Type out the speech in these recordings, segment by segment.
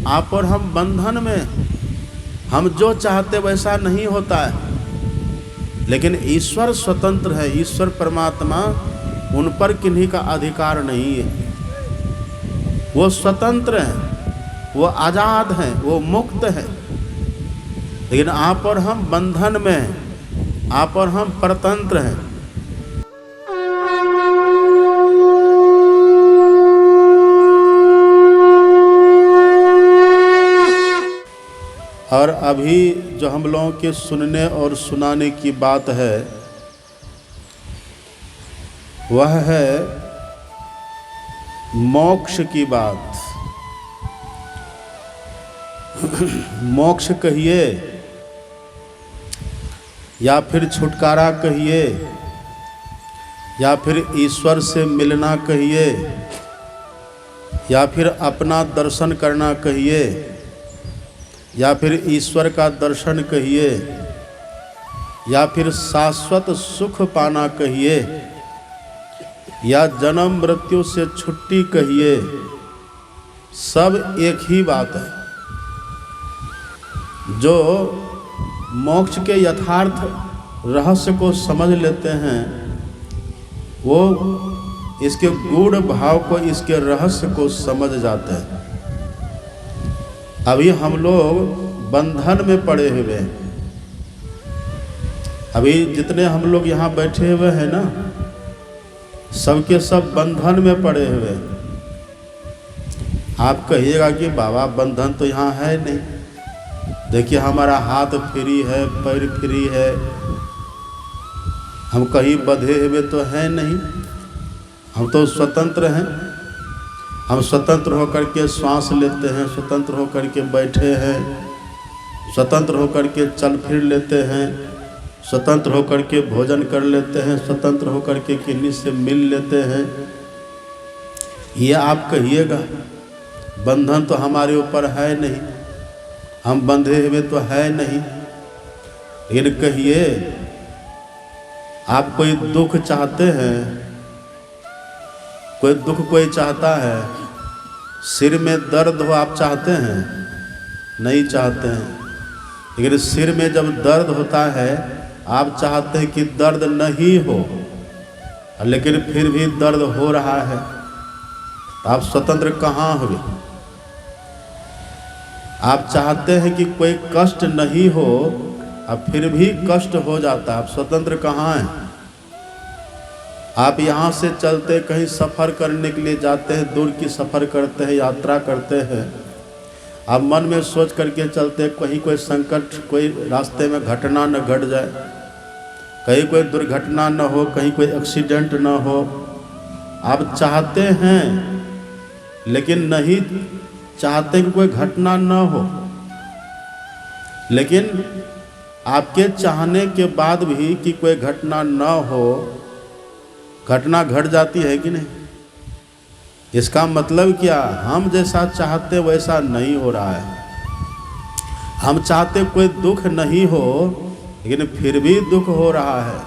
आप और हम बंधन में, हम जो चाहते वैसा नहीं होता है। लेकिन ईश्वर स्वतंत्र है, ईश्वर परमात्मा, उन पर किन्हीं का अधिकार नहीं है। वो स्वतंत्र हैं, वो आज़ाद हैं, वो मुक्त हैं। लेकिन आप और हम बंधन में हैं, आप और हम परतंत्र हैं। और अभी जो हम लोगों के सुनने और सुनाने की बात है वह है मोक्ष की बात। मोक्ष कहिए या फिर छुटकारा कहिए या फिर ईश्वर से मिलना कहिए या फिर अपना दर्शन करना कहिए या फिर ईश्वर का दर्शन कहिए या फिर शाश्वत सुख पाना कहिए या जन्म मृत्यु से छुट्टी कहिए, सब एक ही बात है। जो मोक्ष के यथार्थ रहस्य को समझ लेते हैं वो इसके गूढ़ भाव को, इसके रहस्य को समझ जाते हैं। अभी हम लोग बंधन में पड़े हुए हैं। अभी जितने हम लोग यहाँ बैठे हुए हैं ना, सबके सब बंधन में पड़े हुए हैं। आप कहिएगा कि बाबा बंधन तो यहाँ है नहीं, देखिए हमारा हाथ फ्री है, पैर फ्री है, हम कहीं बंधे हुए तो हैं नहीं, हम तो स्वतंत्र हैं। हम स्वतंत्र होकर के श्वास लेते हैं, स्वतंत्र होकर के बैठे हैं, स्वतंत्र होकर के चल फिर लेते हैं, स्वतंत्र होकर के भोजन कर लेते हैं, स्वतंत्र होकर के किन्हीं से मिल लेते हैं। ये आप कहिएगा बंधन तो हमारे ऊपर है नहीं, हम बंधे हुए तो है नहीं। लेकिन कहिए आप कोई दुख चाहते हैं? कोई दुख कोई चाहता है? सिर में दर्द हो आप चाहते हैं? नहीं चाहते हैं। लेकिन सिर में जब दर्द होता है आप चाहते हैं कि दर्द नहीं हो, लेकिन फिर भी दर्द हो रहा है, तो आप स्वतंत्र कहाँ हुए? आप चाहते हैं कि कोई कष्ट नहीं हो, अब फिर भी कष्ट हो जाता है, आप स्वतंत्र कहाँ हैं? आप यहाँ से चलते कहीं सफ़र करने के लिए जाते हैं, दूर की सफ़र करते हैं, यात्रा करते हैं, आप मन में सोच करके चलते कहीं कोई संकट, कोई रास्ते में घटना न घट जाए, कहीं कोई दुर्घटना न हो, कहीं कोई एक्सीडेंट न हो। आप चाहते हैं लेकिन नहीं चाहते कि कोई घटना न हो। लेकिन आपके चाहने के बाद भी कि कोई घटना न हो, घटना घट जाती है कि नहीं? इसका मतलब क्या? हम जैसा चाहते वैसा नहीं हो रहा है। हम चाहते कोई दुख नहीं हो, लेकिन फिर भी दुख हो रहा है।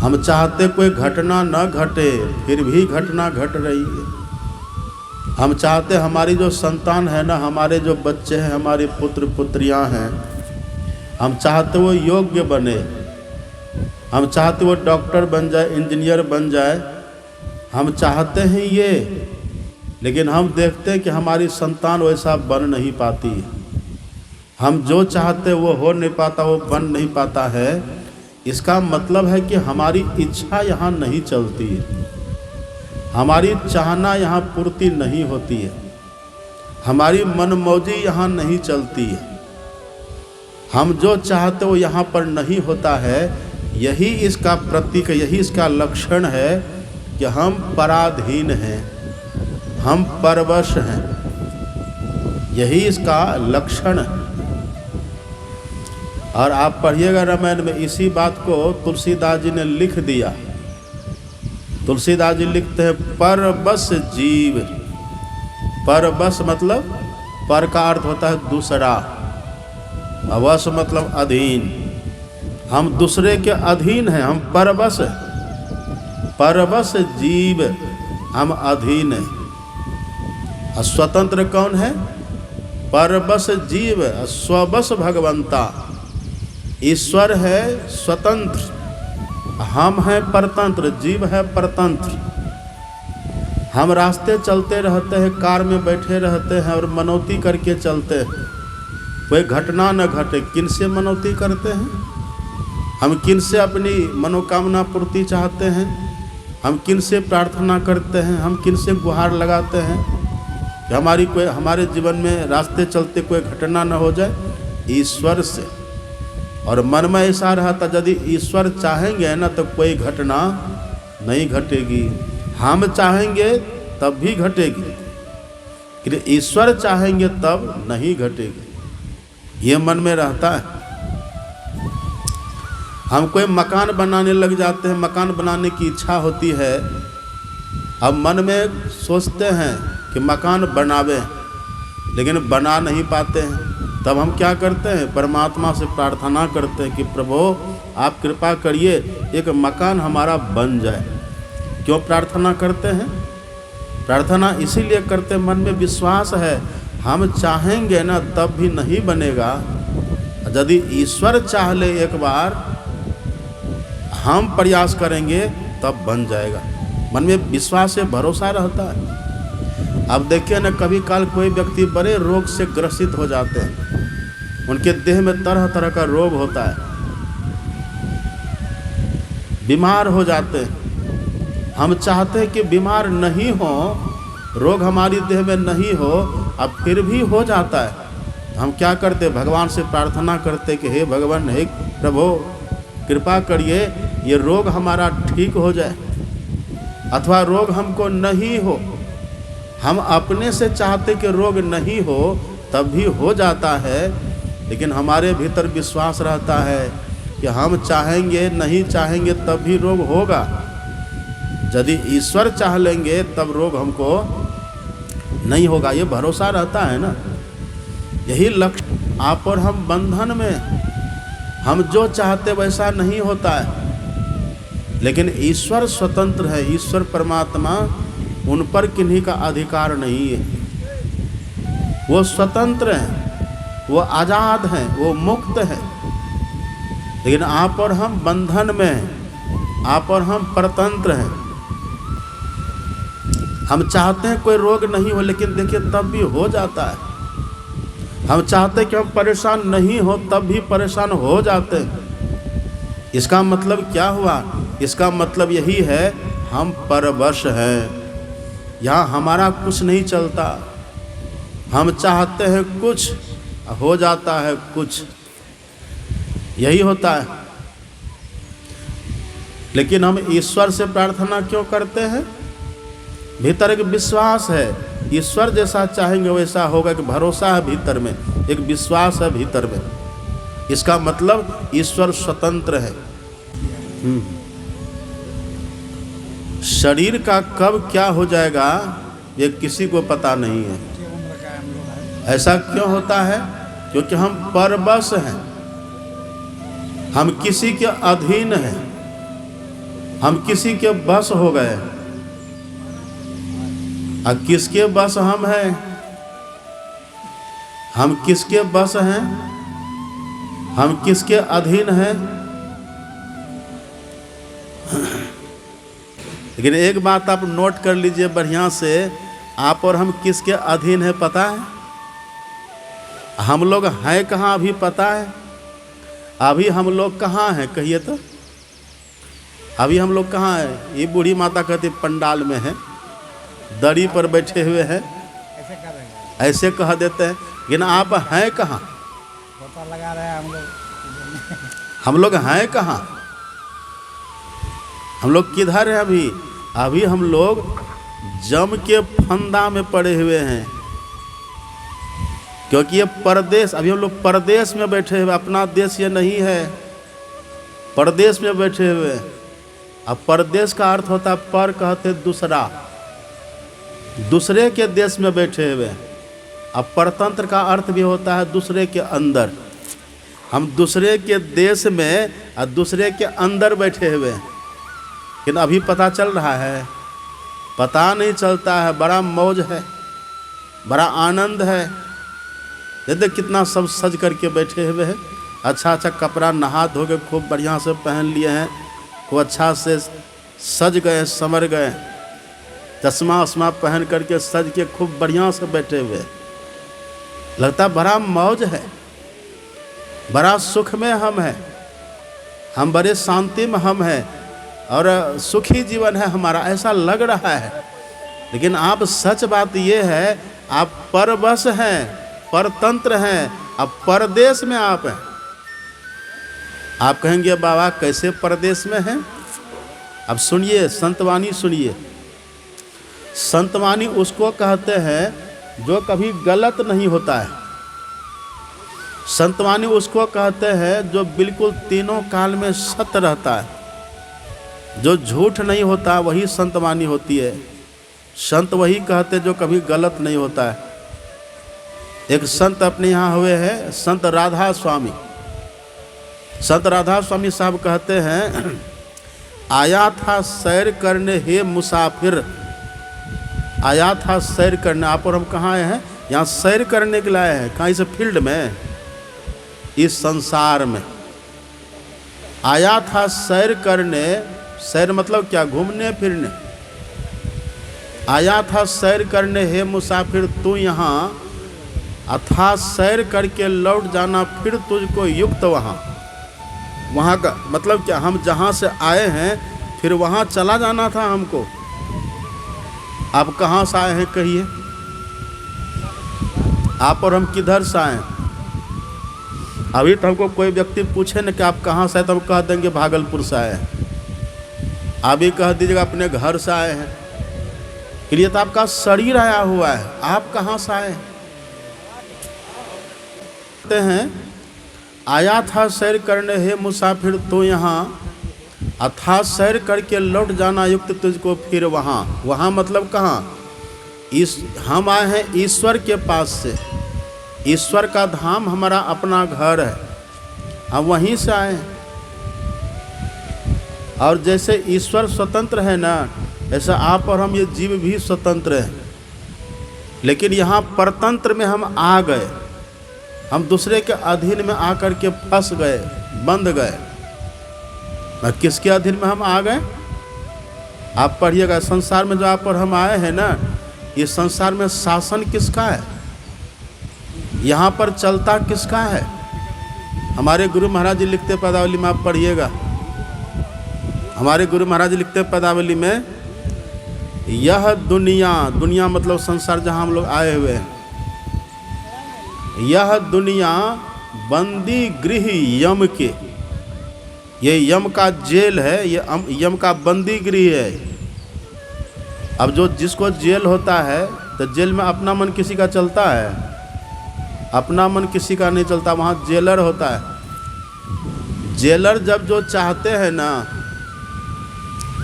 हम चाहते कोई घटना न घटे, फिर भी घटना घट रही है। हम चाहते हमारी जो संतान है ना, हमारे जो बच्चे हैं, हमारे पुत्र पुत्रियां हैं, हम चाहते वो योग्य बने, हम चाहते वो डॉक्टर बन जाए, इंजीनियर बन जाए, हम चाहते हैं ये। लेकिन हम देखते हैं कि हमारी संतान वैसा बन नहीं पाती। हम जो चाहते वो हो नहीं पाता, वो बन नहीं पाता है। इसका मतलब है कि हमारी इच्छा यहाँ नहीं चलती है, हमारी चाहना यहाँ पूर्ति नहीं होती है, हमारी मनमौजी यहाँ नहीं चलती है। हम जो चाहते वो यहाँ पर नहीं होता है। यही इसका प्रतीक, यही इसका लक्षण है कि हम पराधीन हैं, हम परवश हैं। यही इसका लक्षण है। और आप पढ़िएगा रामायण में इसी बात को तुलसीदास जी ने लिख दिया। तुलसीदास जी लिखते हैं परबस जीव। परबस मतलब पर का अर्थ होता है दूसरा, अवश मतलब अधीन। हम दूसरे के अधीन हैं, हम परबस, परबस जीव, हम अधीन हैं। स्वतंत्र कौन है? परबस जीव स्वबस भगवंता। ईश्वर है स्वतंत्र, हम हैं परतंत्र, जीव है परतंत्र। हम रास्ते चलते रहते हैं, कार में बैठे रहते हैं और मनौती करके चलते हैं, कोई घटना न घटे। किन से मनौती करते हैं? हम किन से अपनी मनोकामना पूर्ति चाहते हैं? हम किन से प्रार्थना करते हैं? हम किन से गुहार लगाते हैं कि हमारे जीवन में रास्ते चलते कोई घटना न हो जाए? ईश्वर से। और मन में ऐसा रहता, यदि ईश्वर चाहेंगे ना तो कोई घटना नहीं घटेगी, हम चाहेंगे तब भी घटेगी, लेकिन ईश्वर चाहेंगे तब नहीं घटेगी। ये मन में रहता है। हम कोई मकान बनाने लग जाते हैं, मकान बनाने की इच्छा होती है, अब मन में सोचते हैं कि मकान बनावे, लेकिन बना नहीं पाते हैं। तब हम क्या करते हैं? परमात्मा से प्रार्थना करते हैं कि प्रभु आप कृपा करिए एक मकान हमारा बन जाए। क्यों प्रार्थना करते हैं? प्रार्थना इसीलिए करते हैं, मन में विश्वास है हम चाहेंगे ना तब भी नहीं बनेगा, यदि ईश्वर चाह ले एक बार, हम प्रयास करेंगे तब बन जाएगा। मन में विश्वास से भरोसा रहता है। अब देखिए ना, कभी काल कोई व्यक्ति बड़े रोग से ग्रसित हो जाते हैं, उनके देह में तरह तरह का रोग होता है, बीमार हो जाते हैं। हम चाहते हैं कि बीमार नहीं हो, रोग हमारी देह में नहीं हो, अब फिर भी हो जाता है। हम क्या करते? भगवान से प्रार्थना करते कि हे भगवान, हे प्रभु कृपा करिए ये रोग हमारा ठीक हो जाए, अथवा रोग हमको नहीं हो। हम अपने से चाहते कि रोग नहीं हो, तब भी हो जाता है, लेकिन हमारे भीतर विश्वास रहता है कि हम चाहेंगे नहीं चाहेंगे तब भी रोग होगा। यदि ईश्वर चाह लेंगे तब रोग हमको नहीं होगा, ये भरोसा रहता है ना। यही लक्ष्य आप और हम बंधन में, हम जो चाहते वैसा नहीं होता है, लेकिन ईश्वर स्वतंत्र है। ईश्वर परमात्मा, उन पर किन्हीं का अधिकार नहीं है। वो स्वतंत्र हैं, वो आज़ाद हैं, वो मुक्त हैं। लेकिन आप और हम बंधन में हैं, आप और हम परतंत्र हैं। हम चाहते हैं कोई रोग नहीं हो, लेकिन देखिए तब भी हो जाता है। हम चाहते हैं कि हम परेशान नहीं हो, तब भी परेशान हो जाते हैं। इसका मतलब क्या हुआ? इसका मतलब यही है हम परवश हैं। यहाँ हमारा कुछ नहीं चलता, हम चाहते हैं कुछ, हो जाता है कुछ, यही होता है। लेकिन हम ईश्वर से प्रार्थना क्यों करते हैं? भीतर एक विश्वास है, ईश्वर जैसा चाहेंगे वैसा होगा, कि भरोसा है भीतर में, एक विश्वास है भीतर में। इसका मतलब ईश्वर स्वतंत्र है। शरीर का कब क्या हो जाएगा ये किसी को पता नहीं है। ऐसा क्यों होता है? क्योंकि हम परबस हैं, हम किसी के अधीन हैं, हम किसी के बस हो गए। अब किसके बस हम हैं? हम किसके बस हैं? हम किसके अधीन हैं? लेकिन एक बात आप नोट कर लीजिए बढ़िया से, आप और हम किसके अधीन है पता है? हम लोग हैं कहाँ अभी पता है? अभी हम लोग कहाँ हैं कहिए तो? अभी हम लोग कहाँ हैं? ये बूढ़ी माता कहती पंडाल में है, दरी पर बैठे हुए हैं, ऐसे कह देते हैं। लेकिन आप हैं कहाँ? पता लगा रहे हैं हम लोग। हम लोग हैं कहाँ? हम लोग किधर हैं अभी? अभी हम लोग जम के फंदा में पड़े हुए हैं, क्योंकि ये परदेश, अभी हम लोग परदेश में बैठे हुए, अपना देश ये नहीं है, परदेश में बैठे हुए। अब परदेश का अर्थ होता है, पर कहते दूसरा, दूसरे के देश में बैठे हुए। अब परतंत्र का अर्थ भी होता है दूसरे के अंदर। हम दूसरे के देश में और दूसरे के अंदर बैठे हुए हैं। लेकिन अभी पता चल रहा है? पता नहीं चलता है। बड़ा मौज है, बड़ा आनंद है, ये देख कितना सब सज करके बैठे हुए हैं, अच्छा अच्छा कपड़ा नहा धो के खूब बढ़िया से पहन लिए हैं, खूब अच्छा से सज गए, संवर गए, चश्मा वश्मा पहन करके सज के खूब बढ़िया से बैठे हुए। लगता बड़ा मौज है, बड़ा सुख में हम हैं, हम बड़े शांति में हम हैं और सुखी जीवन है हमारा, ऐसा लग रहा है। लेकिन आप सच बात ये है, आप परवश हैं, परतंत्र हैं, अब परदेश में आप हैं। आप कहेंगे बाबा कैसे परदेश में हैं? अब सुनिए, संतवाणी सुनिए। संतवाणी उसको कहते हैं जो कभी गलत नहीं होता है। संतवाणी उसको कहते हैं जो बिल्कुल तीनों काल में सत्य रहता है, जो झूठ नहीं होता, वही संतवाणी होती है। संत वही कहते जो कभी गलत नहीं होता है। एक संत अपने यहाँ हुए हैं, संत राधा स्वामी। संत राधा स्वामी साहब कहते हैं, आया था सैर करने हे मुसाफिर, आया था सैर करने। आप और हम कहाँ आए हैं? यहाँ सैर करने के लिए आए हैं। कहाँ? इस फील्ड में, इस संसार में आया था सैर करने। सैर मतलब क्या? घूमने फिरने। आया था सैर करने हे मुसाफिर तू यहाँ, अथा सैर करके लौट जाना फिर तुझको युक्त वहाँ। वहाँ का मतलब क्या? हम जहाँ से आए हैं फिर वहाँ चला जाना था हमको। आप कहाँ से आए हैं कहिए? आप और हम किधर से आए हैं? अभी तो हमको कोई व्यक्ति पूछे न कि आप कहाँ से आए, तो हम कह देंगे भागलपुर से आए हैं। आप भी कह दीजिएगा अपने घर से आए हैं, के लिए तो आपका शरीर आया हुआ है। आप कहाँ से आए हैं? आया था सैर करने हे मुसाफिर तो यहाँ, अथा सैर करके लौट जाना युक्त तुझको फिर वहाँ। वहाँ मतलब कहाँ? हम आए हैं ईश्वर के पास से। ईश्वर का धाम हमारा अपना घर है, हम वहीं से आए हैं। और जैसे ईश्वर स्वतंत्र है ना, ऐसा आप और हम ये जीव भी स्वतंत्र हैं। लेकिन यहाँ परतंत्र में हम आ गए, हम दूसरे के अधीन में आकर के फंस गए, बंध गए। किसके अधीन में हम आ गए? आप पढ़िएगा, संसार में जो आप और हम आए हैं ना, ये संसार में शासन किसका है? यहाँ पर चलता किसका है? हमारे गुरु महाराज जी लिखते पदावली में, आप पढ़िएगा, हमारे गुरु महाराज जी लिखते पदावली में, यह दुनिया, दुनिया मतलब संसार जहाँ हम लोग आए हुए हैं, यह दुनिया बंदी गृह यम के। ये यम का जेल है, ये यम का बंदी गृह है। अब जो जिसको जेल होता है, तो जेल में अपना मन किसी का चलता है? अपना मन किसी का नहीं चलता, वहाँ जेलर होता है। जेलर जब जो चाहते हैं ना,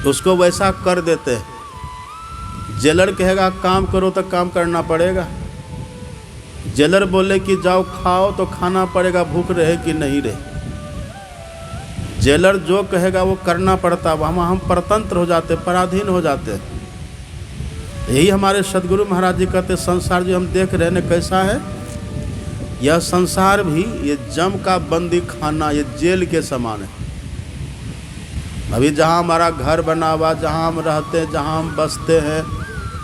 उसको वैसा कर देते हैं। जेलर कहेगा काम करो तो काम करना पड़ेगा। जेलर बोले कि जाओ खाओ तो खाना पड़ेगा, भूख रहे कि नहीं रहे। जेलर जो कहेगा वो करना पड़ता। वहाँ हम परतंत्र हो जाते, पराधीन हो जाते। यही हमारे सदगुरु महाराज जी कहते, संसार जो हम देख रहे हैं कैसा है, यह संसार भी ये जम का बंदी खाना, ये जेल के समान है। अभी जहाँ हमारा घर बना हुआ, जहाँ हम रहते हैं, जहाँ हम बसते हैं,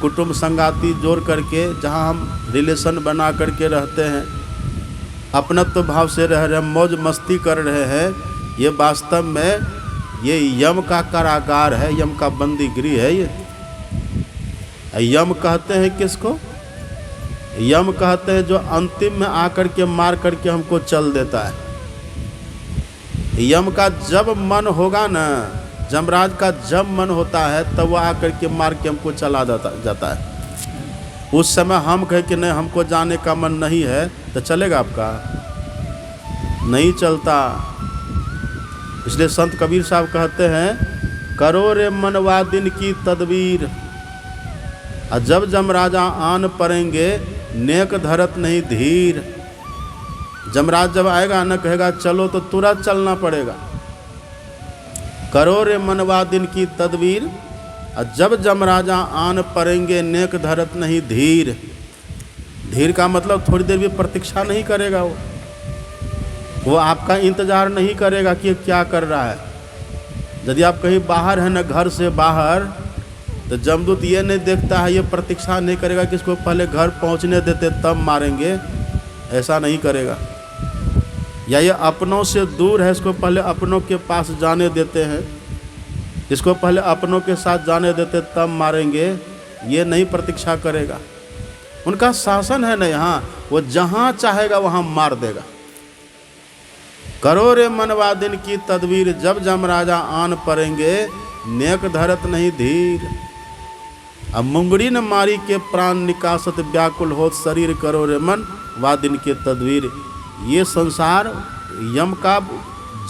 कुटुंब संगाती जोड़ करके जहाँ हम रिलेशन बना करके रहते हैं, अपनत्व भाव से रह रहे हैं, मौज मस्ती कर रहे हैं, ये वास्तव में ये यम का कारागार है, यम का बंदी गृह है। ये यम कहते हैं किसको? यम कहते हैं जो अंतिम में आकर के मार करके हमको चल देता है। यम का जब मन होगा ना, जमराज का जब मन होता है, तब वह आकर के मार के हमको चला जाता है। उस समय हम कहे कि नहीं हमको जाने का मन नहीं है, तो चलेगा आपका? नहीं चलता। इसलिए संत कबीर साहब कहते हैं, करो रे मनवा दिन की तदबीर, और जब जमराजा आन पड़ेंगे नेक धरत नहीं धीर। जमराज जब आएगा न, कहेगा चलो, तो तुरंत चलना पड़ेगा। करो रे मनवा दिन की तदबीर, और जब जमराजा आन पड़ेंगे नेक धरत नहीं धीर। धीर का मतलब थोड़ी देर भी प्रतीक्षा नहीं करेगा, वो आपका इंतजार नहीं करेगा कि ये क्या कर रहा है। यदि आप कहीं बाहर हैं ना, घर से बाहर, तो जमदूत ये नहीं देखता है, ये प्रतीक्षा नहीं करेगा कि इसको पहले घर पहुंचने देते तब मारेंगे, ऐसा नहीं करेगा। या ये अपनों से दूर है, इसको पहले अपनों के पास जाने देते हैं, इसको पहले अपनों के साथ जाने देते तब मारेंगे, ये नहीं प्रतीक्षा करेगा। उनका शासन है ना यहाँ, वो जहाँ चाहेगा वहाँ मार देगा। करो रे मनवादिन की तदबीर, जब जमराजा आन पड़ेंगे, नेक धरत नहीं धीर। अब मुंगड़ी न मारी के प्राण निकासत, व्याकुल होत शरीर, करो रे मन वादिन के तदबीर। ये संसार यम का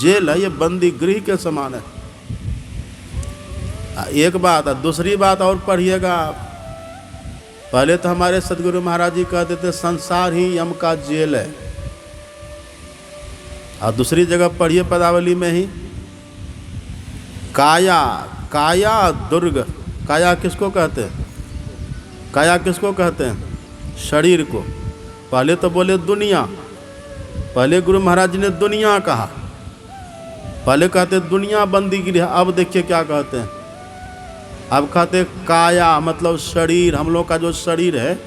जेल है, ये बंदी गृह के समान है। एक बात, दूसरी बात और पढ़िएगा आप। पहले तो हमारे सदगुरु महाराज जी कहते थे संसार ही यम का जेल है, और दूसरी जगह पढ़िए पदावली में ही, काया काया दुर्ग। काया किसको कहते हैं? काया किसको कहते हैं? शरीर को। पहले तो बोले दुनिया, पहले गुरु महाराज जी ने दुनिया कहा, पहले कहते दुनिया बंदी गिरी है, अब देखिए क्या कहते हैं, अब कहते काया मतलब शरीर। हम लोग का जो शरीर है,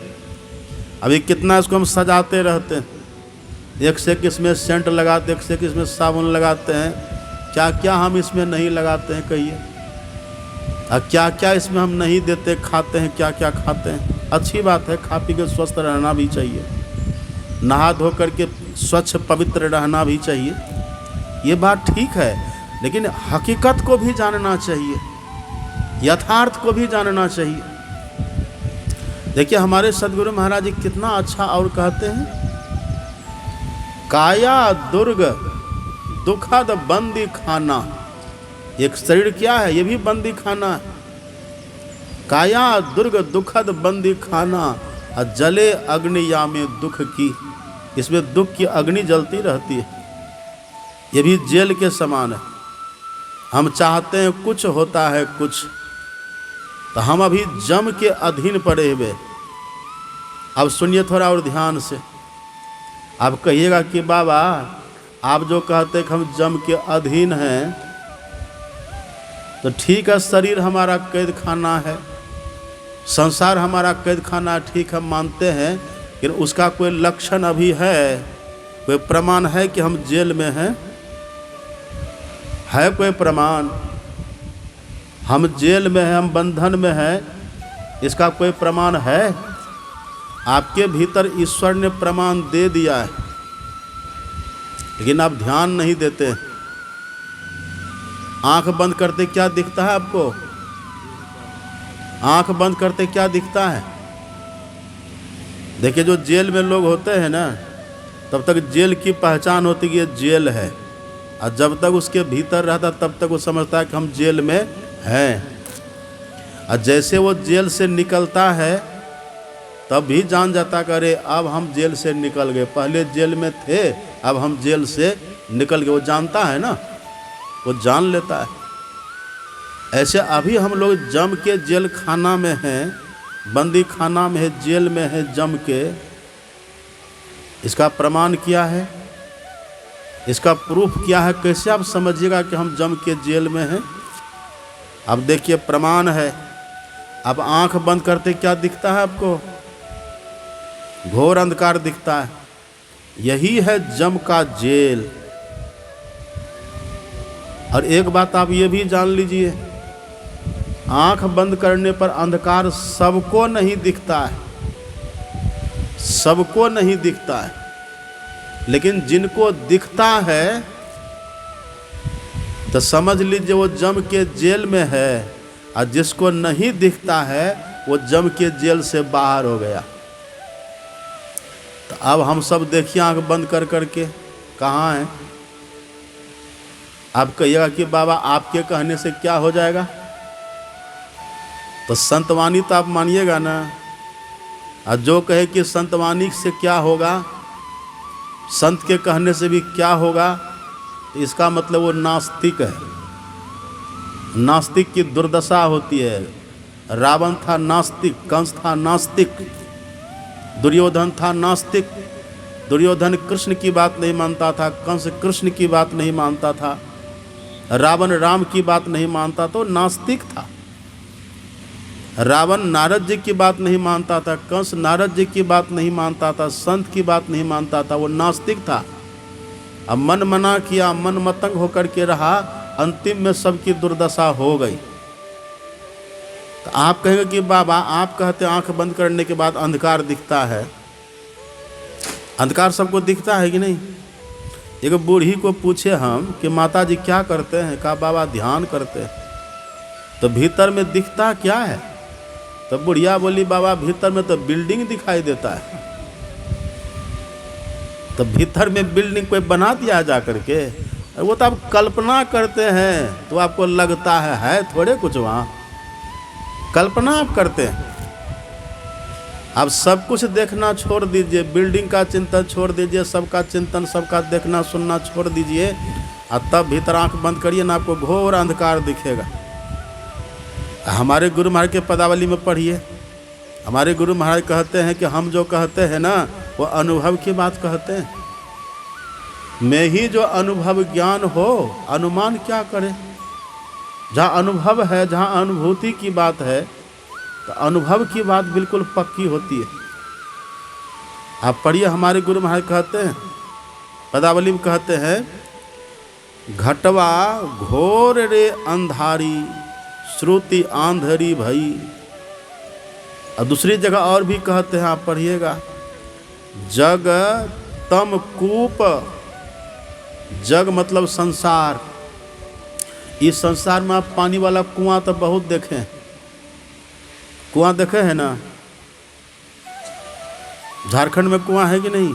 अभी कितना इसको हम सजाते रहते हैं, एक से एक इसमें सेंट लगाते, एक से एक इसमें साबुन लगाते हैं, क्या क्या हम इसमें नहीं लगाते हैं कहिए, और क्या क्या इसमें हम नहीं देते, खाते हैं क्या क्या खाते हैं। अच्छी बात है, खा पी के स्वस्थ रहना भी चाहिए, नहा धो करके स्वच्छ पवित्र रहना भी चाहिए, ये बात ठीक है, लेकिन हकीकत को भी जानना चाहिए, यथार्थ को भी जानना चाहिए। देखिए हमारे सदगुरु महाराज जी कितना अच्छा और कहते हैं, काया दुर्ग दुखद बंदी खाना। एक शरीर क्या है? ये भी बंदी खाना है। काया दुर्ग दुखद बंदी खाना, और जले अग्निया में दुख की। इसमें दुख की अग्नि जलती रहती है, ये भी जेल के समान है। हम चाहते हैं कुछ, होता है कुछ, तो हम अभी जम के अधीन पड़े हुए। अब सुनिए थोड़ा और ध्यान से। आप कहिएगा कि बाबा आप जो कहते हैं कि हम जम के अधीन हैं, तो ठीक है, शरीर हमारा कैद खाना है, संसार हमारा कैद खाना, ठीक है मानते हैं, लेकिन उसका कोई लक्षण अभी है, कोई प्रमाण है कि हम जेल में हैं? है कोई प्रमाण? हम जेल में हैं, हम बंधन में हैं, इसका कोई प्रमाण है? आपके भीतर ईश्वर ने प्रमाण दे दिया है, लेकिन आप ध्यान नहीं देते। आंख बंद करते क्या दिखता है आपको? आंख बंद करते क्या दिखता है? देखिए जो जेल में लोग होते हैं ना, तब तक जेल की पहचान होती है कि ये जेल है, और जब तक उसके भीतर रहता तब तक वो समझता है कि हम जेल में हैं। और जैसे वो जेल से निकलता है तब भी जान जाता कि अरे अब हम जेल से निकल गए, पहले जेल में थे अब हम जेल से निकल गए। वो जानता है ना, वो जान लेता है। ऐसे अभी हम लोग जम के जेल खाना में हैं, बंदी खाना में है, जेल में है जम के। इसका प्रमाण क्या है? इसका प्रूफ क्या है? कैसे आप समझिएगा कि हम जम के जेल में हैं? अब देखिए प्रमाण है। अब आंख बंद करते क्या दिखता है आपको? घोर अंधकार दिखता है। यही है जम का जेल। और एक बात आप ये भी जान लीजिए, आंख बंद करने पर अंधकार सबको नहीं दिखता है, सबको नहीं दिखता है, लेकिन जिनको दिखता है तो समझ लीजिए वो जम के जेल में है, और जिसको नहीं दिखता है वो जम के जेल से बाहर हो गया। तो अब हम सब देखिए आंख बंद कर करके कहाँ हैं? आप कहिएगा कि बाबा आपके कहने से क्या हो जाएगा? तो संतवाणी तो आप मानिएगा ना। और जो कहे कि संतवाणी से क्या होगा, संत के कहने से भी क्या होगा, तो इसका मतलब वो नास्तिक है। नास्तिक की दुर्दशा होती है। रावण था नास्तिक, कंस था नास्तिक, दुर्योधन था नास्तिक, दुर्योधन कृष्ण की बात नहीं मानता था, कंस कृष्ण की बात नहीं मानता था, रावण राम की बात नहीं मानता, तो नास्तिक था। रावण नारद जी की बात नहीं मानता था, कंस नारद जी की बात नहीं मानता था, संत की बात नहीं मानता था, वो नास्तिक था। अब मन मना किया, मन मतंग होकर के रहा, अंतिम में सबकी दुर्दशा हो गई। तो आप कहेंगे कि बाबा आप कहते आंख बंद करने के बाद अंधकार दिखता है, अंधकार सबको दिखता है कि नहीं? एक बूढ़ी को पूछे हम कि माता जी क्या करते हैं, कहा बाबा ध्यान करते हैं। तो भीतर में दिखता क्या है? तो बुढ़िया बोली बाबा भीतर में तो बिल्डिंग दिखाई देता है। तो भीतर में बिल्डिंग कोई बना दिया जा करके, वो तो आप कल्पना करते हैं, तो आपको लगता है थोड़े कुछ वहाँ, कल्पना आप करते हैं। आप सब कुछ देखना छोड़ दीजिए, बिल्डिंग का चिंतन छोड़ दीजिए, सबका चिंतन सबका देखना सुनना छोड़ दीजिए, और तब भीतर आंख बंद करिए ना, आपको घोर अंधकार दिखेगा। हमारे गुरु महाराज के पदावली में पढ़िए, हमारे गुरु महाराज कहते हैं कि हम जो कहते हैं ना वो अनुभव की बात कहते हैं। में ही जो अनुभव ज्ञान हो, अनुमान क्या करे? जहाँ अनुभव है, जहाँ अनुभूति की बात है, तो अनुभव की बात बिल्कुल पक्की होती है। आप पढ़िए, हमारे गुरु महाराज कहते हैं, पदावली में कहते हैं, घटवा घोर रे अंधारी श्रुति आंधरी भई। और दूसरी जगह और भी कहते हैं, आप पढ़िएगा, जग तम कूप, जग मतलब संसार, इस संसार में आप पानी वाला कुआं तो बहुत देखे हैं, कुआं देखे हैं ना? झारखंड में कुआं है कि नहीं?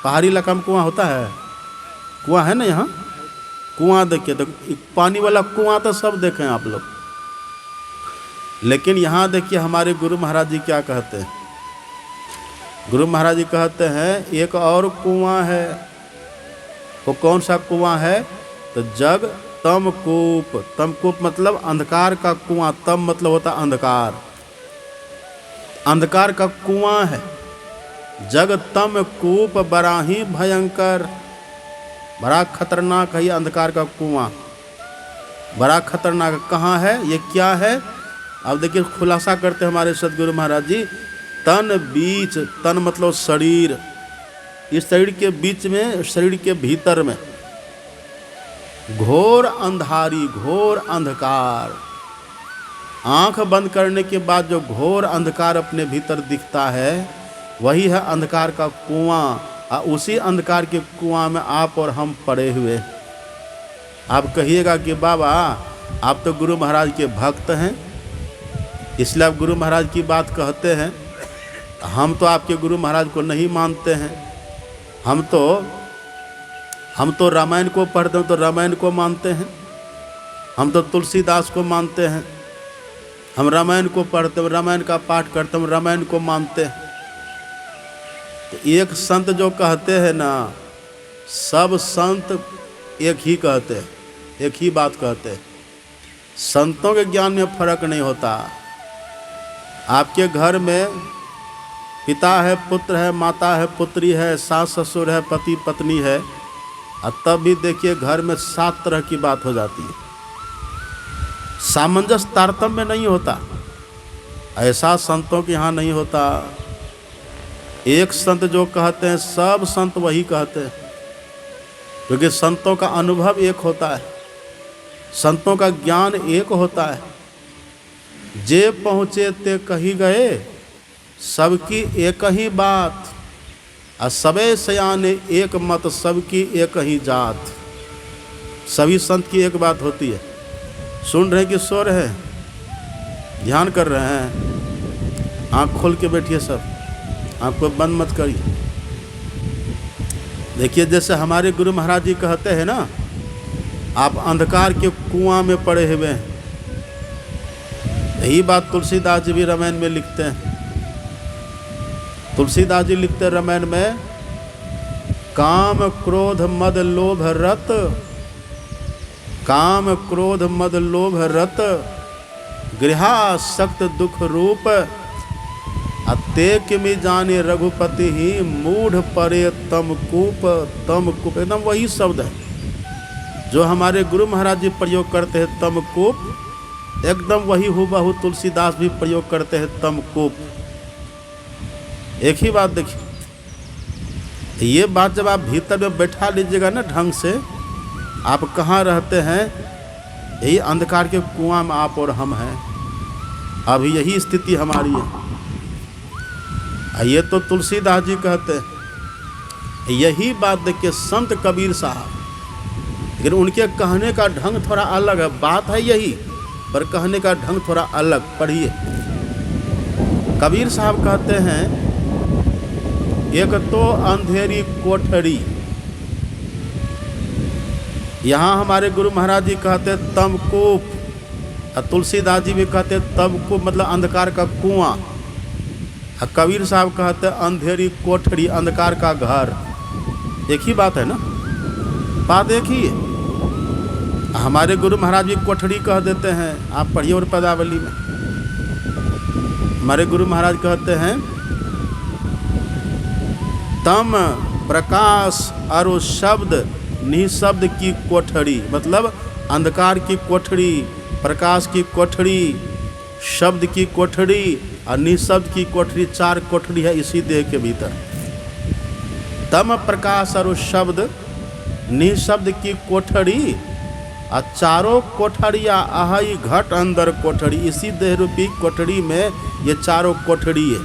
पहाड़ी इलाका में कुआं होता है, कुआं है ना यहाँ? कुआं देखिए, तो पानी वाला कुआं तो सब देखे हैं आप लोग। लेकिन यहाँ देखिए हमारे गुरु महाराज जी क्या कहते हैं। गुरु महाराज जी कहते हैं एक और कुआं है। वो कौन सा कुआं है? तो जग तमकूप, तमकूप मतलब अंधकार का कुआं, तम मतलब होता अंधकार, अंधकार का कुआं है। जग तम कूप बराही भयंकर, बड़ा खतरनाक है ये अंधकार का कुआं, बड़ा खतरनाक। कहाँ है ये, क्या है? अब देखिए खुलासा करते हमारे सदगुरु महाराज जी, तन बीच, तन मतलब शरीर, इस शरीर के बीच में, शरीर के भीतर में घोर अंधारी, घोर अंधकार। आंख बंद करने के बाद जो घोर अंधकार अपने भीतर दिखता है वही है अंधकार का कुआं, और उसी अंधकार के कुआं में आप और हम पड़े हुए। आप कहिएगा कि बाबा आप तो गुरु महाराज के भक्त हैं, इसलिए आप गुरु महाराज की बात कहते हैं। हम तो आपके गुरु महाराज को नहीं मानते हैं, हम तो रामायण को पढ़ते हैं तो रामायण को मानते हैं, हम तो तुलसीदास को मानते हैं, हम रामायण को पढ़ते हैं, रामायण का पाठ करते हैं, रामायण को मानते हैं। तो एक संत जो कहते हैं ना, सब संत एक ही कहते हैं, एक ही बात कहते हैं। संतों के ज्ञान में फर्क नहीं होता। आपके घर में पिता है, पुत्र है, माता है, पुत्री है, सास ससुर है, पति पत्नी है, और तब भी देखिए घर में 7 तरह की बात हो जाती है। सामंजस्य तारतम्य नहीं होता, ऐसा संतों के यहाँ नहीं होता। एक संत जो कहते हैं सब संत वही कहते हैं, क्योंकि संतों का अनुभव एक होता है, संतों का ज्ञान एक होता है। जे पहुँचे ते कही गए, सबकी एक ही बात, और सबे सयाने एक मत, सबकी एक ही जात। सभी संत की एक बात होती है। सुन रहे कि सो रहे हैं, ध्यान कर रहे हैं? आँख खोल के बैठिए सब, आँख को बंद मत करिए। देखिए जैसे हमारे गुरु महाराज जी कहते हैं ना, आप अंधकार के कुआं में पड़े हुए हैं। यही बात तुलसीदास जी भी रामायण में लिखते हैं। तुलसीदास जी लिखते हैं रामायण में, काम क्रोध मद लोभ रत, काम क्रोध मद लोभ रत, गृहासक्त दुख रूप, अते किमि जाने रघुपति ही मूढ़ परे तम कूप एकदम वही शब्द है जो हमारे गुरु महाराज जी प्रयोग करते हैं, तम कूप, एकदम वही हूबहू तुलसीदास भी प्रयोग करते हैं, तम कूप। एक ही बात देखिए, ये बात जब आप भीतर में बैठा लीजिएगा ना ढंग से, आप कहाँ रहते हैं, यही अंधकार के कुआं में आप और हम हैं। अभी यही स्थिति हमारी है। ये तो तुलसीदास जी कहते हैं। यही बात देखिए संत कबीर साहब, लेकिन उनके कहने का ढंग थोड़ा अलग है। बात है यही, पर कहने का ढंग थोड़ा अलग। पढ़िए, कबीर साहब कहते हैं, एक तो अंधेरी कोठरी, यहाँ हमारे गुरु महाराज जी कहते तमकूप, और तुलसीदास जी भी कहते तमकूप मतलब अंधकार का कुआं, और कबीर साहब कहते अंधेरी कोठरी, अंधकार का घर। एक ही बात है ना, बात एक ही है। हमारे गुरु महाराज भी कोठरी कह देते हैं, आप पढ़िए और पदावली में हमारे गुरु महाराज कहते हैं, तम प्रकाश और शब्द निशब्द की कोठरी, मतलब अंधकार की कोठरी, प्रकाश की कोठरी, शब्द की कोठरी और निशब्द की कोठरी, 4 कोठरी है इसी देह के भीतर। तम प्रकाश और शब्द निशब्द की कोठरी, और चारों कोठरिया अहई घट अंदर कोठरी, इसी देह रूपी कोठरी में ये चारों कोठरी है।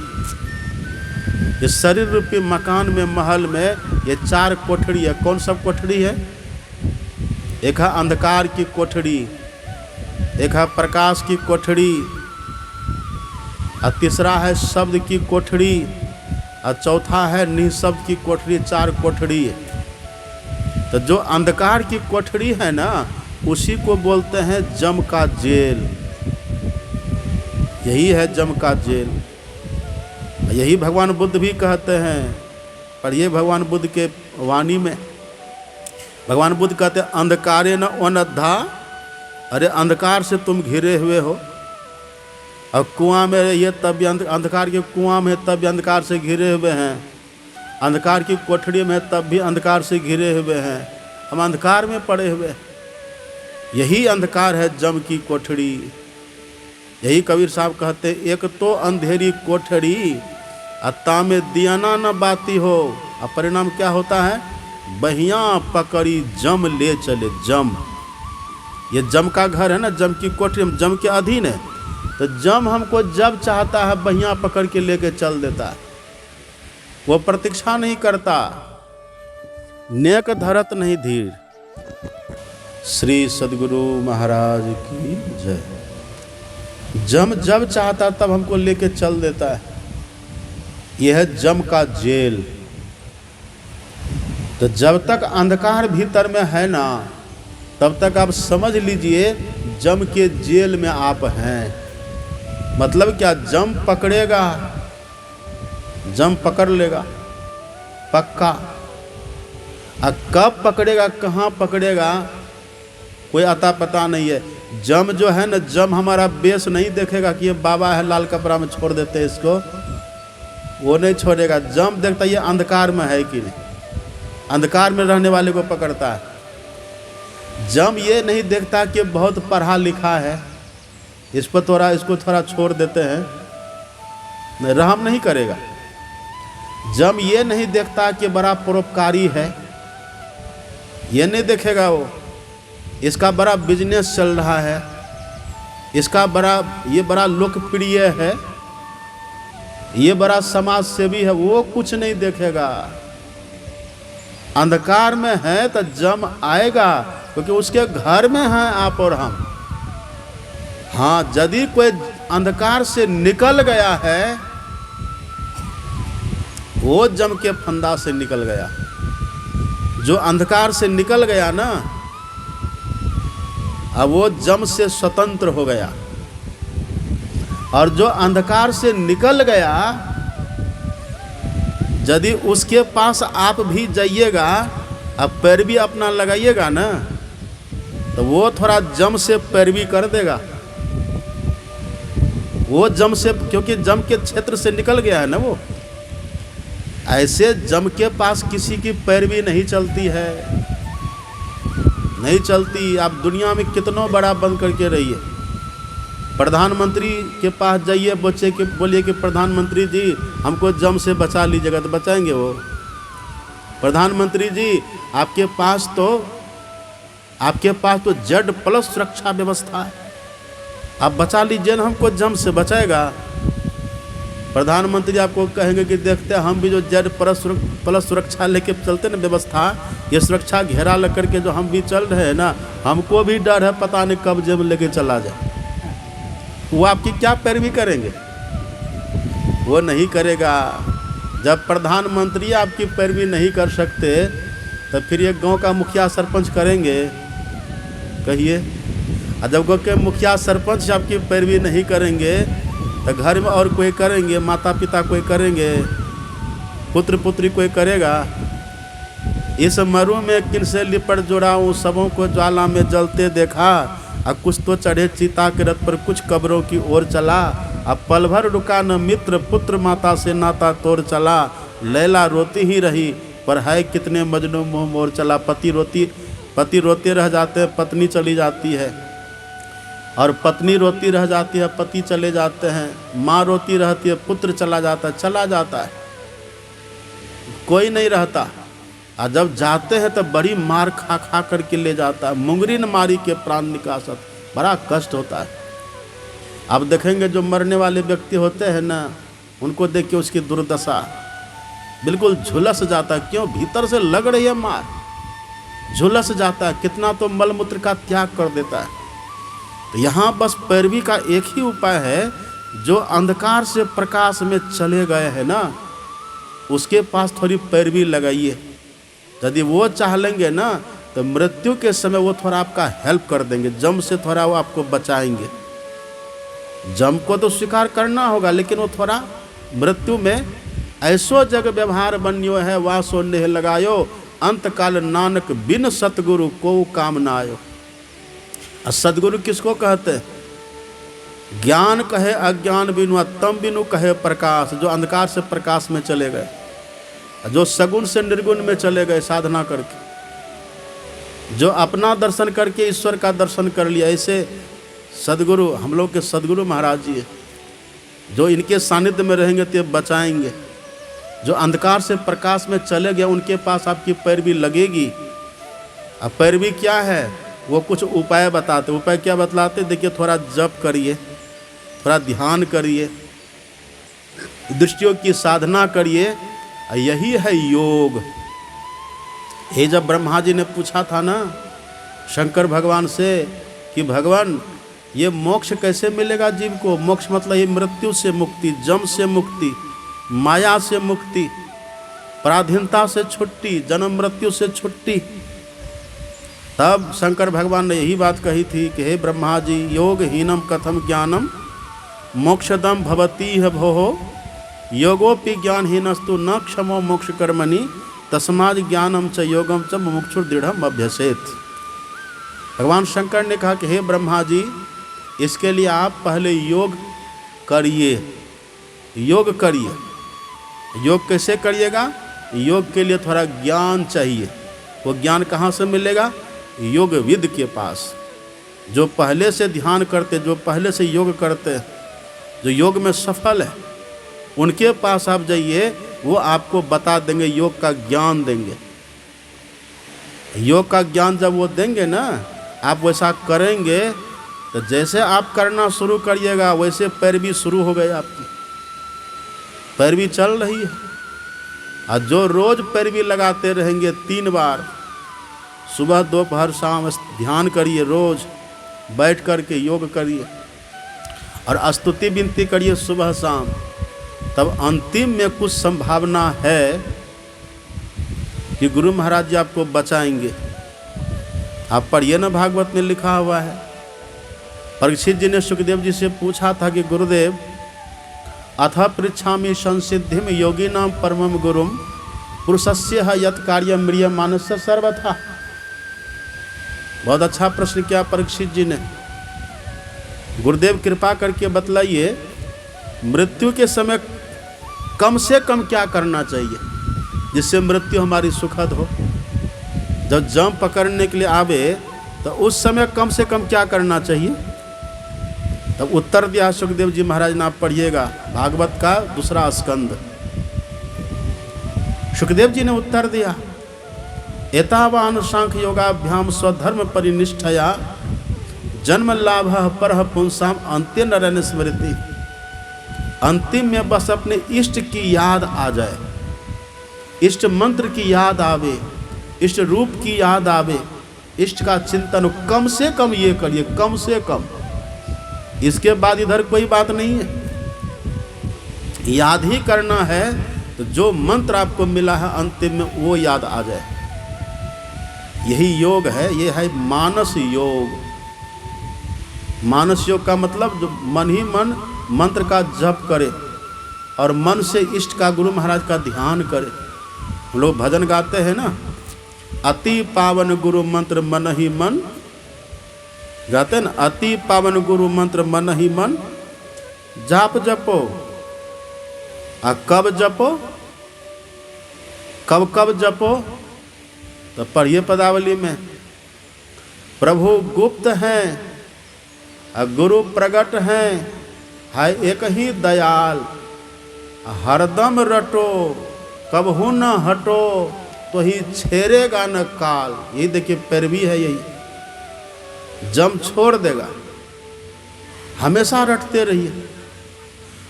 ये शरीर रूपी मकान में, महल में ये 4 कोठरी है। कौन सब कोठरी है? एक है अंधकार की कोठरी, एक है प्रकाश की कोठरी, और तीसरा है शब्द की कोठरी, और चौथा है निशब्द की कोठरी। 4 कोठरी है। तो जो अंधकार की कोठरी है ना, उसी को बोलते हैं जम का जेल। यही है जम का जेल। यही भगवान बुद्ध भी कहते हैं। पढ़िए भगवान बुद्ध के वाणी में, भगवान बुद्ध कहते हैं, अंधकारे न अनद्धा, अरे अंधकार से तुम घिरे हुए हो, और कुआं में ये तब भी अंधकार के कुआं में तब भी अंधकार से घिरे हुए हैं, अंधकार की कोठरी में तब भी अंधकार से घिरे हुए हैं, हम अंधकार में पड़े हुए हैं। यही अंधकार है जम की कोठरी। यही कबीर साहब कहते, एक तो अंधेरी कोठरी अत्ता में दियाना न बाती हो, और परिणाम क्या होता है? बहिया पकड़ी जम ले चले। जम, ये जम का घर है ना, जम की कोठरी, जम के अधीन है। तो जम हमको जब चाहता है बहिया पकड़ के लेके चल देता है। वो प्रतीक्षा नहीं करता, नेक धरत नहीं धीर। श्री सद्गुरु महाराज की जय। जम जब चाहता तब हमको लेके चल देता है। यह है जम का जेल। तो जब तक अंधकार भीतर में है ना, तब तक आप समझ लीजिए जम के जेल में आप हैं। मतलब क्या? जम पकड़ेगा, जम पकड़ लेगा पक्का। अब कब पकड़ेगा, कहाँ पकड़ेगा, कोई अता पता नहीं है। जम जो है ना, जम हमारा बेस नहीं देखेगा कि ये बाबा है लाल कपड़ा में छोड़ देते हैं इसको, वो नहीं छोड़ेगा। जम देखता ये अंधकार में है कि नहीं, अंधकार में रहने वाले को पकड़ता है। जम ये नहीं देखता कि बहुत पढ़ा लिखा है, इस पर थोड़ा, इसको थोड़ा छोड़ देते हैं, नहीं रहम नहीं करेगा। जम ये नहीं देखता कि बड़ा परोपकारी है, ये नहीं देखेगा वो। इसका बड़ा बिजनेस चल रहा है, इसका ये बड़ा लोकप्रिय है, ये बड़ा समाज सेवी है, वो कुछ नहीं देखेगा। अंधकार में है तो जम आएगा, क्योंकि उसके घर में हैं आप और हम। हाँ, यदि कोई अंधकार से निकल गया है, वो जम के फंदा से निकल गया। जो अंधकार से निकल गया ना, अब वो जम से स्वतंत्र हो गया। और जो अंधकार से निकल गया, यदि उसके पास आप भी जाइएगा, अब पैरवी अपना लगाइएगा ना, तो वो थोड़ा जम से पैरवी कर देगा। वो जम से, क्योंकि जम के क्षेत्र से निकल गया है ना वो। ऐसे जम के पास किसी की पैरवी नहीं चलती है, नहीं चलती। आप दुनिया में कितनों बड़ा बन करके रहिए, प्रधानमंत्री के पास जाइए, बोलिए कि प्रधानमंत्री जी हमको जम से बचा लीजिएगा, तो बचाएंगे वो? प्रधानमंत्री जी आपके पास तो जेड प्लस सुरक्षा व्यवस्था है, आप बचा लीजिए ना हमको, जम से बचाएगा? प्रधानमंत्री आपको कहेंगे कि देखते हैं हम भी जो जेड प्लस सुरक्षा लेके चलते ना व्यवस्था, ये सुरक्षा घेरा लग करके जो हम भी चल रहे हैं ना, हमको भी डर है पता नहीं कब जेब लेके चला जाए। वो आपकी क्या पैरवी करेंगे? वो नहीं करेगा। जब प्रधानमंत्री आपकी पैरवी नहीं कर सकते तो फिर ये गांव का मुखिया सरपंच करेंगे? कहिए। और जब गाँव के मुखिया सरपंच आपकी पैरवी नहीं करेंगे तो घर में और कोई करेंगे? माता पिता कोई करेंगे? पुत्र पुत्री कोई करेगा? इस मरु में किनसे लिपट जुड़ाऊँ, सबों को ज्वाला में जलते देखा, अब कुछ तो चढ़े चिता के रथ पर, कुछ कब्रों की ओर चला, अब पल भर रुका न मित्र, पुत्र माता से नाता तोड़ चला, लैला रोती ही रही पर है कितने मजनू मुँह मोर चला। पति रोते रह जाते हैं, पत्नी चली जाती है, और पत्नी रोती रह जाती है, पति चले जाते हैं, माँ रोती रहती है, पुत्र चला जाता है, कोई नहीं रहता। और जब जाते हैं तो बड़ी मार खा खा करके ले जाता है, मुंगरी न मारी के प्राण निकासत, बड़ा कष्ट होता है। अब देखेंगे जो मरने वाले व्यक्ति होते हैं ना, उनको देख के उसकी दुर्दशा बिल्कुल झुलस जाता है। क्यों? भीतर से लग रही है मार, झुलस जाता है, कितना तो मलमूत्र का त्याग कर देता है। तो यहाँ बस पैरवी का एक ही उपाय है, जो अंधकार से प्रकाश में चले गए हैं ना, उसके पास थोड़ी पैरवी लगाइए। यदि वो चाह लेंगे ना तो मृत्यु के समय वो थोड़ा आपका हेल्प कर देंगे, जम से थोड़ा वो आपको बचाएंगे। जम को तो स्वीकार करना होगा, लेकिन वो थोड़ा मृत्यु में ऐसो जग व्यवहार बनियो है, वासो नेह लगायो, अंत काल नानक बिन सतगुरु को काम ना आयो। और सदगुरु किसको कहते हैं? ज्ञान कहे अज्ञान बिनु, तम बिनु कहे प्रकाश, जो अंधकार से प्रकाश में चले गए, जो सगुण से निर्गुण में चले गए साधना करके, जो अपना दर्शन करके ईश्वर का दर्शन कर लिया। ऐसे सदगुरु, हम लोग के सदगुरु महाराज जी है, जो इनके सानिध्य में रहेंगे तो बचाएंगे। जो अंधकार से प्रकाश में चले गए, उनके पास आपकी पैरवी लगेगी। अब पैरवी क्या है? वो कुछ उपाय बताते। उपाय क्या बतलाते? देखिए, थोड़ा जप करिए, थोड़ा ध्यान करिए, दृष्टियों की साधना करिए, यही है योग। ये जब ब्रह्मा जी ने पूछा था ना शंकर भगवान से कि भगवान ये मोक्ष कैसे मिलेगा जीव को? मोक्ष मतलब ये मृत्यु से मुक्ति, जम से मुक्ति, माया से मुक्ति, पराधीनता से छुट्टी, जन्म मृत्यु से छुट्टी। तब शंकर भगवान ने यही बात कही थी कि हे ब्रह्मा जी, योग हीनम कथम ज्ञानम मोक्षदम भवती है भोहो, योगोपि ज्ञानहीनस्तु न क्षमो मोक्ष कर्मणि, तस्माद् ज्ञानम च योगम च मुमुक्षुर दृढ़म अभ्यसेत। भगवान शंकर ने कहा कि हे ब्रह्मा जी, इसके लिए आप पहले योग करिए। योग करिए। योग कैसे करिएगा? योग के लिए थोड़ा ज्ञान चाहिए। वो ज्ञान कहाँ से मिलेगा? योगविद के पास, जो पहले से ध्यान करते, जो पहले से योग करते, जो योग में सफल है, उनके पास आप जाइए, वो आपको बता देंगे, योग का ज्ञान देंगे। योग का ज्ञान जब वो देंगे ना, आप वैसा करेंगे तो जैसे आप करना शुरू करिएगा वैसे पैरवी शुरू हो गई, आपकी पैरवी चल रही है। और जो रोज पैरवी लगाते रहेंगे 3 बार, सुबह दोपहर शाम ध्यान करिए, रोज बैठ कर के योग करिए और स्तुति विनती करिए सुबह शाम, तब अंतिम में कुछ संभावना है कि गुरु महाराज जी आपको बचाएंगे। आप पढ़िए ना, भागवत में लिखा हुआ है। परीक्षित जी ने सुखदेव जी से पूछा था कि गुरुदेव, अथ पृच्छामि संसिद्धिम योगिनां परमं गुरुम पुरुषस्य यत् कार्यं म्रियमाणस्य सर्वथा। बहुत अच्छा प्रश्न किया परीक्षित जी ने। गुरुदेव कृपा करके बतलाइए मृत्यु के समय कम से कम क्या करना चाहिए जिससे मृत्यु हमारी सुखद हो। जब जम पकड़ने के लिए आवे तो उस समय कम से कम क्या करना चाहिए। तब उत्तर दिया सुखदेव जी महाराज ने, आप पढ़िएगा भागवत का 2 स्कंद। सुखदेव जी ने उत्तर दिया, एतावान सांख्य योगाभ्याम स्वधर्म परिनिष्ठया जन्म लाभ परह पुंसाम अंत्य नरन स्मृति। अंतिम में बस अपने इष्ट की याद आ जाए, इष्ट मंत्र की याद आवे, इष्ट रूप की याद आवे, इष्ट का चिंतन कम से कम ये करिए, कम से कम। इसके बाद इधर कोई बात नहीं है। याद ही करना है तो जो मंत्र आपको मिला है अंतिम में वो याद आ जाए। यही योग है, ये है मानस योग। मानस योग का मतलब जो मन ही मन मंत्र का जप करे और मन से इष्ट का गुरु महाराज का ध्यान करे। हम लोग भजन गाते हैं ना, अति पावन गुरु मंत्र मन ही मन, गाते हैं ना, अति पावन गुरु मंत्र मन ही मन, जाप जपो। कब जपो, कब कब जपो, तो पढ़िए पदावली में, प्रभु गुप्त हैं गुरु प्रगट हैं, है एक ही दयाल, हरदम रटो कबहू न हटो, तो ही छेड़ेगा न काल। यही देखिए पैरवी है, यही जम छोड़ देगा। हमेशा रटते रहिए।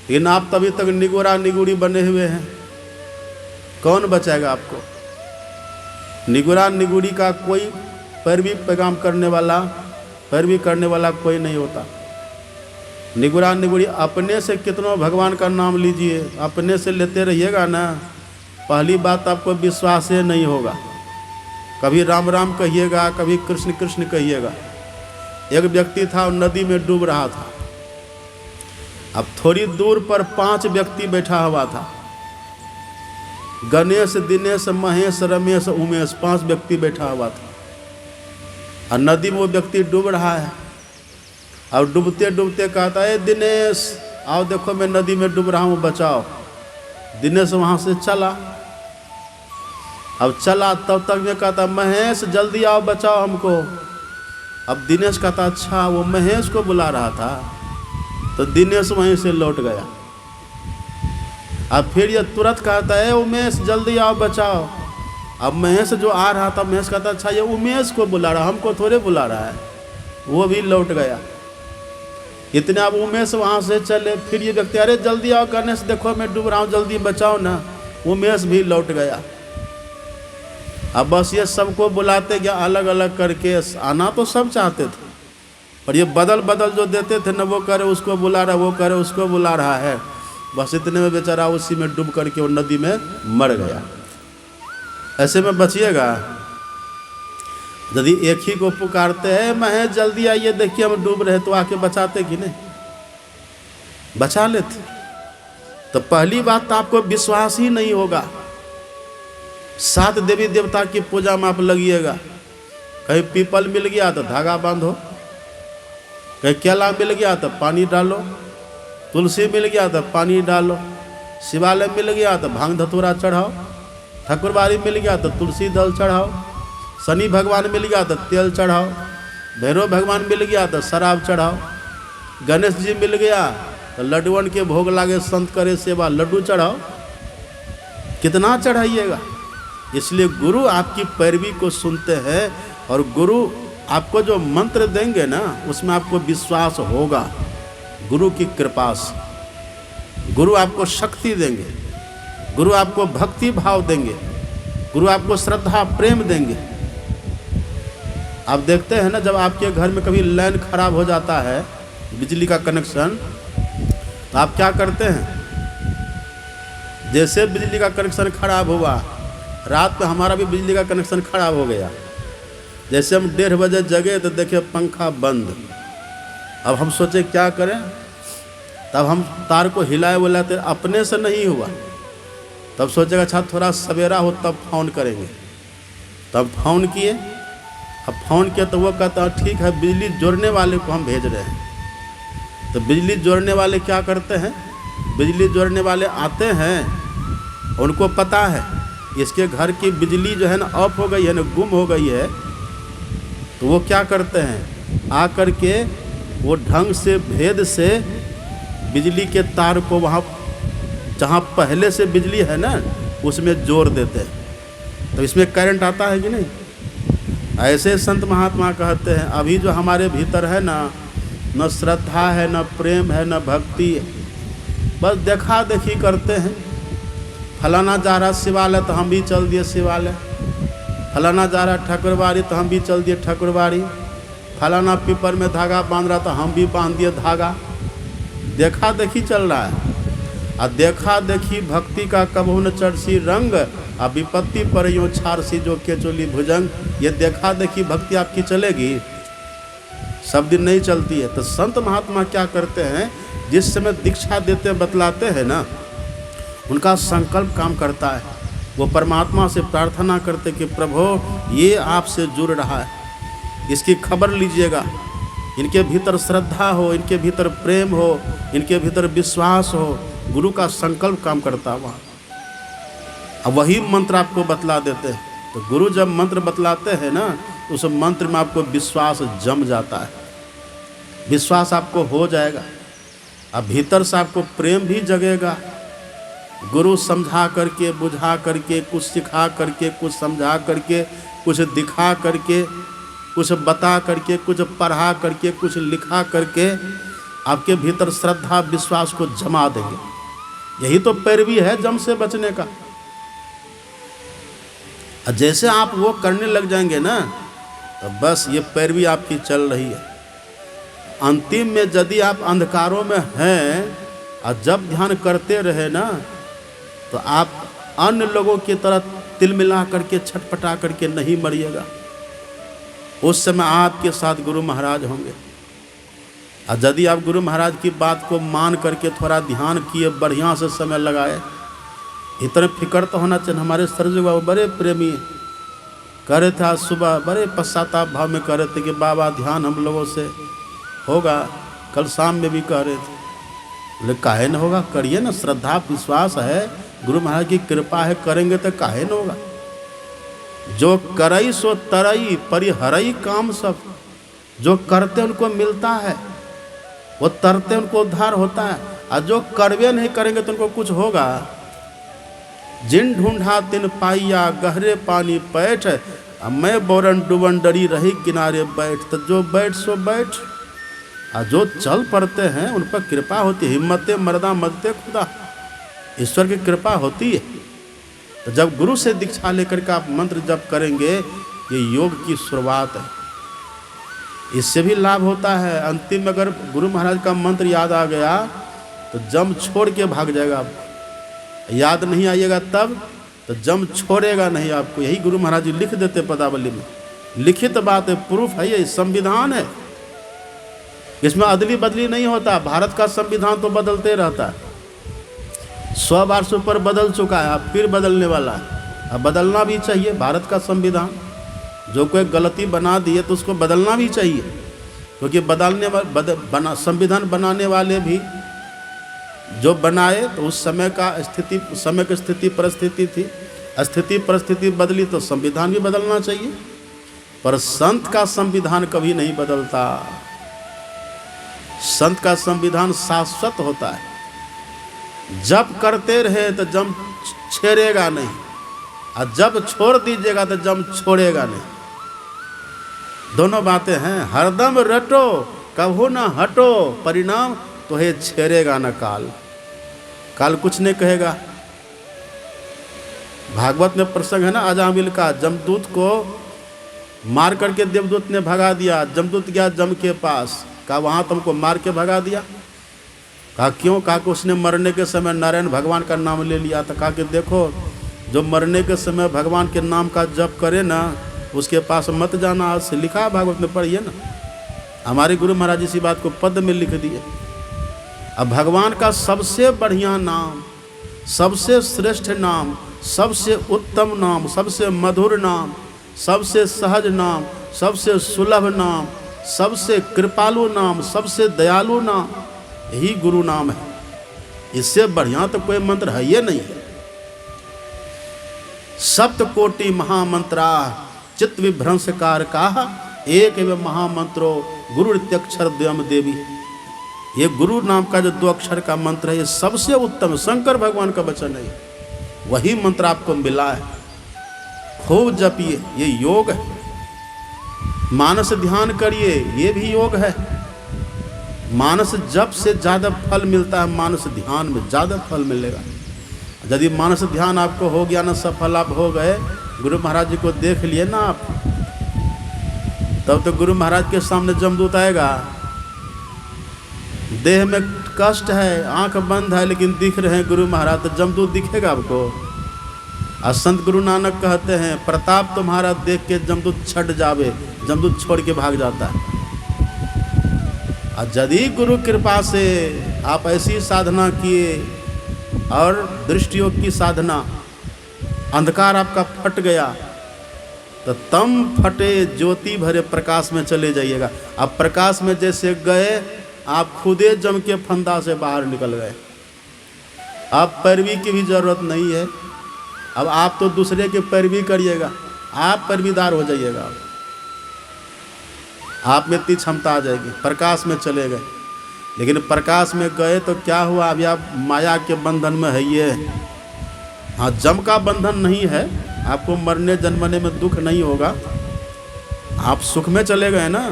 लेकिन आप तभी तक निगोरा निगुड़ी बने हुए हैं, कौन बचाएगा आपको। निगोरा निगुड़ी का कोई पैरवी पैगाम करने वाला, पैरवी करने वाला कोई नहीं होता। निगुरा निगुड़ी अपने से कितनों भगवान का नाम लीजिए, अपने से लेते रहिएगा ना, पहली बात आपको विश्वास ही नहीं होगा। कभी राम राम कहिएगा, कभी कृष्ण कृष्ण कहिएगा। एक व्यक्ति था, नदी में डूब रहा था। अब थोड़ी दूर पर 5 व्यक्ति बैठा हुआ था, गणेश, दिनेश, महेश, रमेश, उमेश, 5 व्यक्ति बैठा हुआ था। और नदी में वो व्यक्ति डूब रहा है। और डूबते डूबते कहता है, दिनेश आओ देखो मैं नदी में डूब रहा हूँ, बचाओ। दिनेश वहाँ से चला। अब चला तब तक में कहता, महेश जल्दी आओ बचाओ हमको। अब दिनेश कहता, अच्छा वो महेश को बुला रहा था। तो दिनेश वहीं से लौट गया। अब फिर ये तुरंत कहता है, उमेश जल्दी आओ बचाओ। अब महेश जो आ रहा था, महेश कहता, अच्छा ये उमेश को बुला रहा, हमको थोड़े बुला रहा है। वो भी लौट गया। इतने अब उमेश वहाँ से चले, फिर ये व्यक्ति, अरे जल्दी आओ गणेश देखो मैं डूब रहा हूँ, जल्दी बचाओ ना। उमेश भी लौट गया। अब बस ये सबको बुलाते गया अलग अलग करके। आना तो सब चाहते थे, पर ये बदल बदल जो देते थे ना, वो करे उसको बुला रहा, वो करे उसको बुला रहा है। बस इतने में बेचारा उसी में डूब करके वो नदी में मर गया। ऐसे में बचिएगा। यदि एक ही को पुकारते हैं, महेश जल्दी आइए देखिए हम डूब रहे, तो आके बचाते कि नहीं, बचा लेते। तो पहली बात तो आपको विश्वास ही नहीं होगा। 7 देवी देवता की पूजा में आप लगिएगा। कहीं पीपल मिल गया तो धागा बांधो, कहीं केला मिल गया तो पानी डालो, तुलसी मिल गया तो पानी डालो, शिवालय मिल गया तो भांग धतूरा चढ़ाओ, ठाकुरबाड़ी मिल गया तो तुलसी दल चढ़ाओ, शनि भगवान मिल गया तो तेल चढ़ाओ, भैरव भगवान मिल गया तो शराब चढ़ाओ, गणेश जी मिल गया तो लड्डुअन के भोग लागे, संत करे सेवा, लड्डू चढ़ाओ। कितना चढ़ाइएगा। इसलिए गुरु आपकी पैरवी को सुनते हैं, और गुरु आपको जो मंत्र देंगे ना, उसमें आपको विश्वास होगा। गुरु की कृपा से गुरु आपको शक्ति देंगे, गुरु आपको भक्ति भाव देंगे, गुरु आपको श्रद्धा प्रेम देंगे। आप देखते हैं ना, जब आपके घर में कभी लाइन खराब हो जाता है, बिजली का कनेक्शन, तो आप क्या करते हैं। जैसे बिजली का कनेक्शन खराब हुआ, रात में हमारा भी बिजली का कनेक्शन खराब हो गया। जैसे हम 1:30 बजे जगे तो देखे पंखा बंद। अब हम सोचे क्या करें, तब हम तार को हिलाए बुलाते, अपने से नहीं हुआ। तब सोचेगा अच्छा थोड़ा सवेरा हो तब फ़ोन करेंगे। तब फ़ोन किए। अब फ़ोन किया तो वो कहता ठीक है, बिजली जोड़ने वाले को हम भेज रहे हैं। तो बिजली जोड़ने वाले क्या करते हैं, बिजली जोड़ने वाले आते हैं, उनको पता है इसके घर की बिजली जो है ना ऑफ हो गई है ना, गुम हो गई है, तो वो क्या करते हैं, आ कर के वो ढंग से भेद से बिजली के तार को वहाँ जहाँ पहले से बिजली है ना उसमें जोड़ देते हैं, तो इसमें करंट आता है कि नहीं। ऐसे संत महात्मा कहते हैं अभी जो हमारे भीतर है ना, न श्रद्धा है, न प्रेम है, न भक्ति है, बस देखा देखी करते हैं। फलाना जा रहा शिवालय तो हम भी चल दिए शिवालय, फलाना जा रहा ठकुरबाड़ी तो हम भी चल दिए ठकुरबाड़ी, फलाना पीपर में धागा बांध रहा तो हम भी बांध दिए धागा। देखा देखी चल रहा है। और देखा देखी भक्ति का कबहू न चढ़सी रंग, और विपत्ति पर यूँ छारसी जो केचोली भुजंग। ये देखा देखी भक्ति आपकी चलेगी? सब दिन नहीं चलती है। तो संत महात्मा क्या करते हैं, जिस समय दीक्षा देते बतलाते हैं ना, उनका संकल्प काम करता है। वो परमात्मा से प्रार्थना करते कि प्रभु ये आपसे जुड़ रहा है, इसकी खबर लीजिएगा, इनके भीतर श्रद्धा हो, इनके भीतर प्रेम हो, इनके भीतर विश्वास हो। गुरु का संकल्प काम करता वहाँ। अब वही मंत्र आपको बतला देते हैं। तो गुरु जब मंत्र बतलाते हैं ना, तो उस मंत्र में आपको विश्वास जम जाता है, विश्वास आपको हो जाएगा। अब भीतर से आपको प्रेम भी जगेगा। गुरु समझा करके, बुझा करके, कुछ सिखा करके, कुछ समझा करके, कुछ दिखा करके, कुछ बता करके, कुछ पढ़ा करके, कुछ लिखा करके आपके भीतर श्रद्धा विश्वास को जमा देंगे। यही तो पैरवी है जम से बचने का। जैसे आप वो करने लग जाएंगे ना, तो बस ये पैरवी आपकी चल रही है। अंतिम में यदि आप अंधकारों में हैं और जब ध्यान करते रहे ना, तो आप अन्य लोगों की तरह तिल मिला करके छटपटा करके नहीं मरिएगा। उस समय आपके साथ गुरु महाराज होंगे। और यदि आप गुरु महाराज की बात को मान करके थोड़ा ध्यान किए, बढ़िया से समय लगाए, इतने फिक्र तो होना चाहिए। हमारे सरजू बाबू बड़े प्रेमी कह रहे थे, आज सुबह बड़े पश्चाताप भाव में कह रहे थे कि बाबा ध्यान हम लोगों से होगा। कल शाम में भी कह रहे थे, बोले काहे न होगा, करिए ना, श्रद्धा विश्वास है, गुरु महाराज की कृपा है, करेंगे तो काहे न होगा। जो करई सो तरई परिहरई काम सब, जो करते उनको मिलता है, वो तरते उनको उद्धार होता है। और जो करवे नहीं करेंगे तो उनको कुछ होगा। जिन ढूंढा तिन पाइया गहरे पानी पैठ, मैं बोरन डुबन डरी रही किनारे बैठ। तो जो बैठ सो बैठ, और जो चल पड़ते हैं उन पर कृपा होती है। हिम्मते मर्दा मदते खुदा, ईश्वर की कृपा होती है। तो जब गुरु से दीक्षा लेकर के आप मंत्र जप करेंगे, ये योग की शुरुआत है। इससे भी लाभ होता है। अंतिम में अगर गुरु महाराज का मंत्र याद आ गया तो जम छोड़ के भाग जाएगा। आपको याद नहीं आइएगा तब तो जम छोड़ेगा नहीं आपको। यही गुरु महाराज जी लिख देते पदावली में, लिखित बात है, प्रूफ है, ये संविधान है। इसमें अदली बदली नहीं होता। भारत का संविधान तो बदलते रहता है, 100 बार से ऊपर बदल चुका है, अब फिर बदलने वाला है। अब बदलना भी चाहिए। भारत का संविधान जो कोई गलती बना दी है तो उसको बदलना भी चाहिए, क्योंकि संविधान बनाने वाले भी जो बनाए तो उस समय का स्थिति, समय की स्थिति परिस्थिति थी, स्थिति परिस्थिति बदली तो संविधान भी बदलना चाहिए। पर संत का संविधान कभी नहीं बदलता। संत का संविधान शाश्वत होता है। जब करते रहे तो जम छेड़ेगा नहीं, और जब छोड़ दीजिएगा तो जम छोड़ेगा नहीं। दोनों बातें हैं। हरदम रटो कभू न हटो, परिणाम तो है छेड़ेगा न काल। काल कुछ नहीं कहेगा। भागवत में प्रसंग है ना अजामिल का, जमदूत को मार करके देवदूत ने भगा दिया। जमदूत गया जम के पास, कहा वहाँ तुमको मार के भगा दिया। कहा क्यों? कहा कि उसने मरने के समय नारायण भगवान का नाम ले लिया था। कहा कि देखो, जो मरने के समय भगवान के नाम का जप करे ना, उसके पास मत जाना। आज से लिखा है भागवत में, पढ़िए ना। हमारे गुरु महाराज इसी बात को पद में लिख दिए। अब भगवान का सबसे बढ़िया नाम, सबसे श्रेष्ठ नाम, सबसे उत्तम नाम, सबसे मधुर नाम, सबसे सहज नाम, सबसे सुलभ नाम, सबसे कृपालु नाम, सबसे दयालु नाम, यही गुरु नाम है। इससे बढ़िया तो कोई मंत्र है ही नहीं। सप्तकोटि महामंत्रा चित्त विभ्रंशकार का एक एवं महामंत्रो गुरु इत्यक्षर द्वयम देवी। ये गुरु नाम का जो 2 अक्षर का मंत्र है, ये सबसे उत्तम शंकर भगवान का वचन है। वही मंत्र आपको मिला है, खूब जपिए, ये योग है। मानस ध्यान करिए, ये भी योग है। मानस जप से ज़्यादा फल मिलता है, मानस ध्यान में ज़्यादा फल मिलेगा। यदि मानस ध्यान आपको हो गया ना, सफल आप हो गए, गुरु महाराज जी को देख लिए ना आप, तब तो गुरु महाराज के सामने जमदूत आएगा। देह में कष्ट है, आंख बंद है, लेकिन दिख रहे हैं गुरु महाराज, तो जमदूत दिखेगा आपको। और संत गुरु नानक कहते हैं, प्रताप तुम्हारा देख के जमदूत छट जावे, जमदूत छोड़ के भाग जाता है। और यदि गुरु कृपा से आप ऐसी साधना किए और दृष्टि योग की साधना, अंधकार आपका फट गया, तो तम फटे ज्योति भरे प्रकाश में चले जाइएगा। अब प्रकाश में जैसे गए, आप खुदे जम के फंदा से बाहर निकल गए। अब पैरवी की भी जरूरत नहीं है। अब आप तो दूसरे की पैरवी करिएगा, आप पैरवीदार हो जाइएगा। आप में इतनी क्षमता आ जाएगी, प्रकाश में चले गए। लेकिन प्रकाश में गए तो क्या हुआ, अभी आप माया के बंधन में है। ये हाँ, जम का बंधन नहीं है, आपको मरने जन्मने में दुख नहीं होगा, आप सुख में चले गए ना।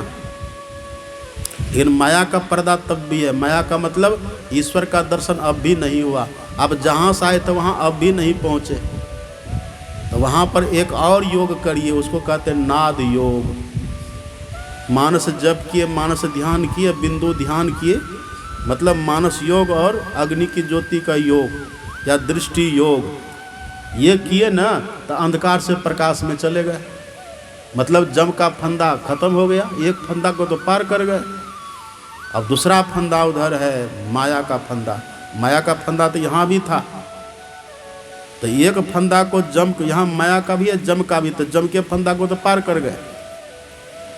लेकिन माया का पर्दा तब भी है। माया का मतलब ईश्वर का दर्शन अब भी नहीं हुआ। अब जहाँ से आए थे वहाँ अब भी नहीं पहुँचे, तो वहाँ पर एक और योग करिए, उसको कहते हैं नाद योग। मानस जप किए, मानस ध्यान किए, बिंदु ध्यान किए, मतलब मानस योग और अग्नि की ज्योति का योग या दृष्टि योग, ये किए ना, तो अंधकार से प्रकाश में चले गए। मतलब जम का फंदा खत्म हो गया, एक फंदा को तो पार कर गए। अब दूसरा फंदा उधर है, माया का फंदा। माया का फंदा तो यहाँ भी था, तो एक फंदा को जम, यहाँ माया का भी है, जम का भी, तो जम के फंदा को तो पार कर गए।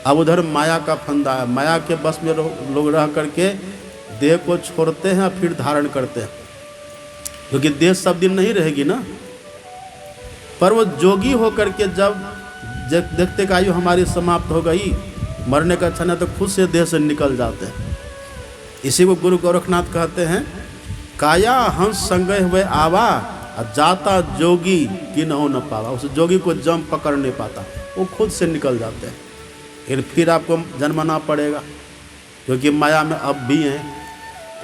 अब उधर माया का फंदा है। माया के बस में लोग रह करके देह को छोड़ते हैं, फिर धारण करते हैं, क्योंकि देह सब दिन नहीं रहेगी ना। पर वो जोगी होकर के जब देखते कि आयु हमारी समाप्त हो गई, मरने का क्षण है, तो खुद से देह से निकल जाते हैं। इसी को गुरु गोरखनाथ कहते हैं, काया हंस संगे हुए आवा, जाता जोगी कि न हो न पावा। उस जोगी को जम पकड़ नहीं पाता, वो खुद से निकल जाते हैं। फिर आपको जन्मना पड़ेगा, क्योंकि माया में अब भी हैं।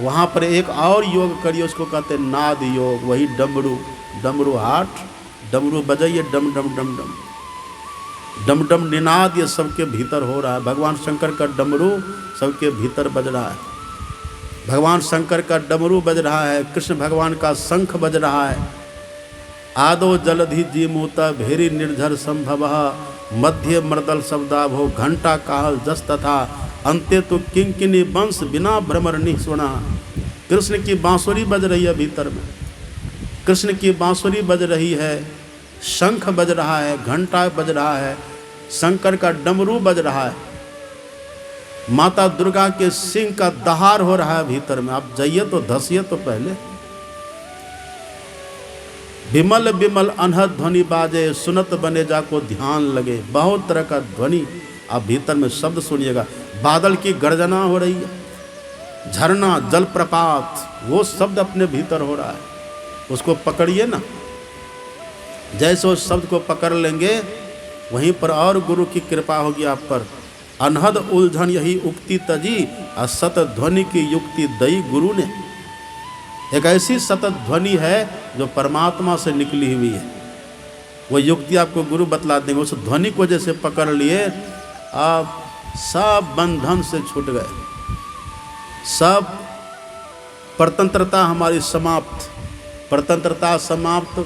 वहाँ पर एक और योग करिए, उसको कहते हैं नाद योग। वही डमरू, डमरू हाथ, डमरू बजाइए, डम डम डम डम डम डम निनाद, ये सबके भीतर हो रहा है। भगवान शंकर का डमरू सबके भीतर बज रहा है। भगवान शंकर का डमरू बज रहा है, कृष्ण भगवान का शंख बज रहा है। आदो जलधि जीमूता भेरी निर्झर संभव, मध्य मर्दल शब्दाभो घंटा काहल जस तथा, अंत्य तो किंकिनी वंश बिना भ्रमर निःसुना। कृष्ण की बांसुरी बज रही है भीतर में, कृष्ण की बांसुरी बज रही है, शंख बज रहा है, घंटा बज रहा है, शंकर का डमरू बज रहा है, माता दुर्गा के सिंह का दहाड़ हो रहा है भीतर में। आप जाइए तो धसिए तो पहले। विमल विमल अनहद ध्वनि बाजे, सुनत बने जा को ध्यान लगे। बहुत तरह का ध्वनि आप भीतर में शब्द सुनिएगा। बादल की गर्जना हो रही है, झरना, जलप्रपात, वो शब्द अपने भीतर हो रहा है, उसको पकड़िए ना। जैसे उस शब्द को पकड़ लेंगे, वहीं पर और गुरु की कृपा होगी आप पर। अनहद उलझन यही उक्ति तजी, असत ध्वनि की युक्ति दई गुरु ने। एक ऐसी सतत ध्वनि है जो परमात्मा से निकली हुई है, वो युक्ति आपको गुरु बतला देंगे। उस ध्वनि को जैसे पकड़ लिए, आप सब बंधन से छूट गए, सब परतंत्रता हमारी समाप्त, परतंत्रता समाप्त,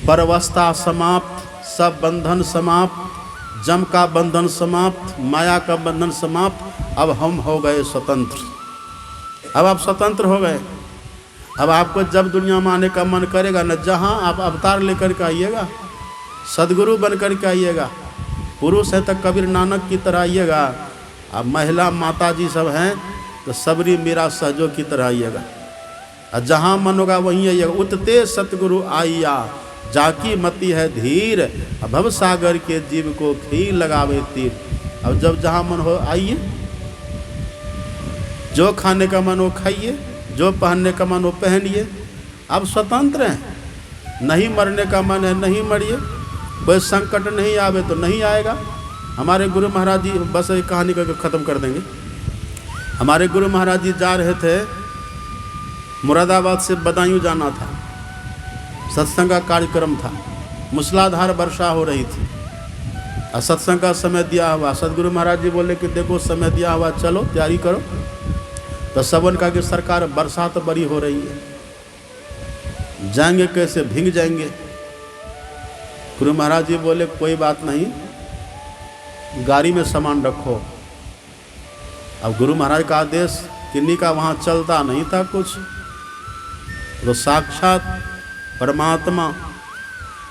परवस्था समाप्त, सब बंधन समाप्त, जम का बंधन समाप्त, माया का बंधन समाप्त। अब हम हो गए स्वतंत्र। अब आप स्वतंत्र हो गए। अब आपको जब दुनिया में आने का मन करेगा न, जहाँ आप अवतार लेकर के आइएगा, सदगुरु बन कर के आइएगा। पुरुष है तो कबीर नानक की तरह आइएगा, अब महिला माता जी सब हैं तो सबरी मीरा सहजों की तरह आइएगा। और जहाँ मन होगा वहीं आइएगा। उतते सतगुरु आइया जाकी मति है धीर, भव सागर के जीव को खीर लगावे तीर। अब जब जहाँ मन हो आइए, जो खाने का मन हो खाइए, जो पहनने का मन हो पहनिए। अब स्वतंत्र हैं, नहीं मरने का मन है नहीं मरिए, कोई संकट नहीं आवे तो नहीं आएगा। हमारे गुरु महाराज जी, बस एक कहानी करके ख़त्म कर देंगे। हमारे गुरु महाराज जी जा रहे थे, मुरादाबाद से बदायूं जाना था, सत्संग का कार्यक्रम था, मूसलाधार वर्षा हो रही थी और सत्संग का समय दिया हुआ। सदगुरु महाराज जी बोले कि देखो समय दिया हुआ, चलो तैयारी करो। तो सबन का कि सरकार बरसात बड़ी हो रही है, जाएंगे कैसे, भीग जाएंगे। गुरु महाराज जी बोले कोई बात नहीं, गाड़ी में सामान रखो। अब गुरु महाराज का आदेश, किन्हीं का वहाँ चलता नहीं था कुछ, तो साक्षात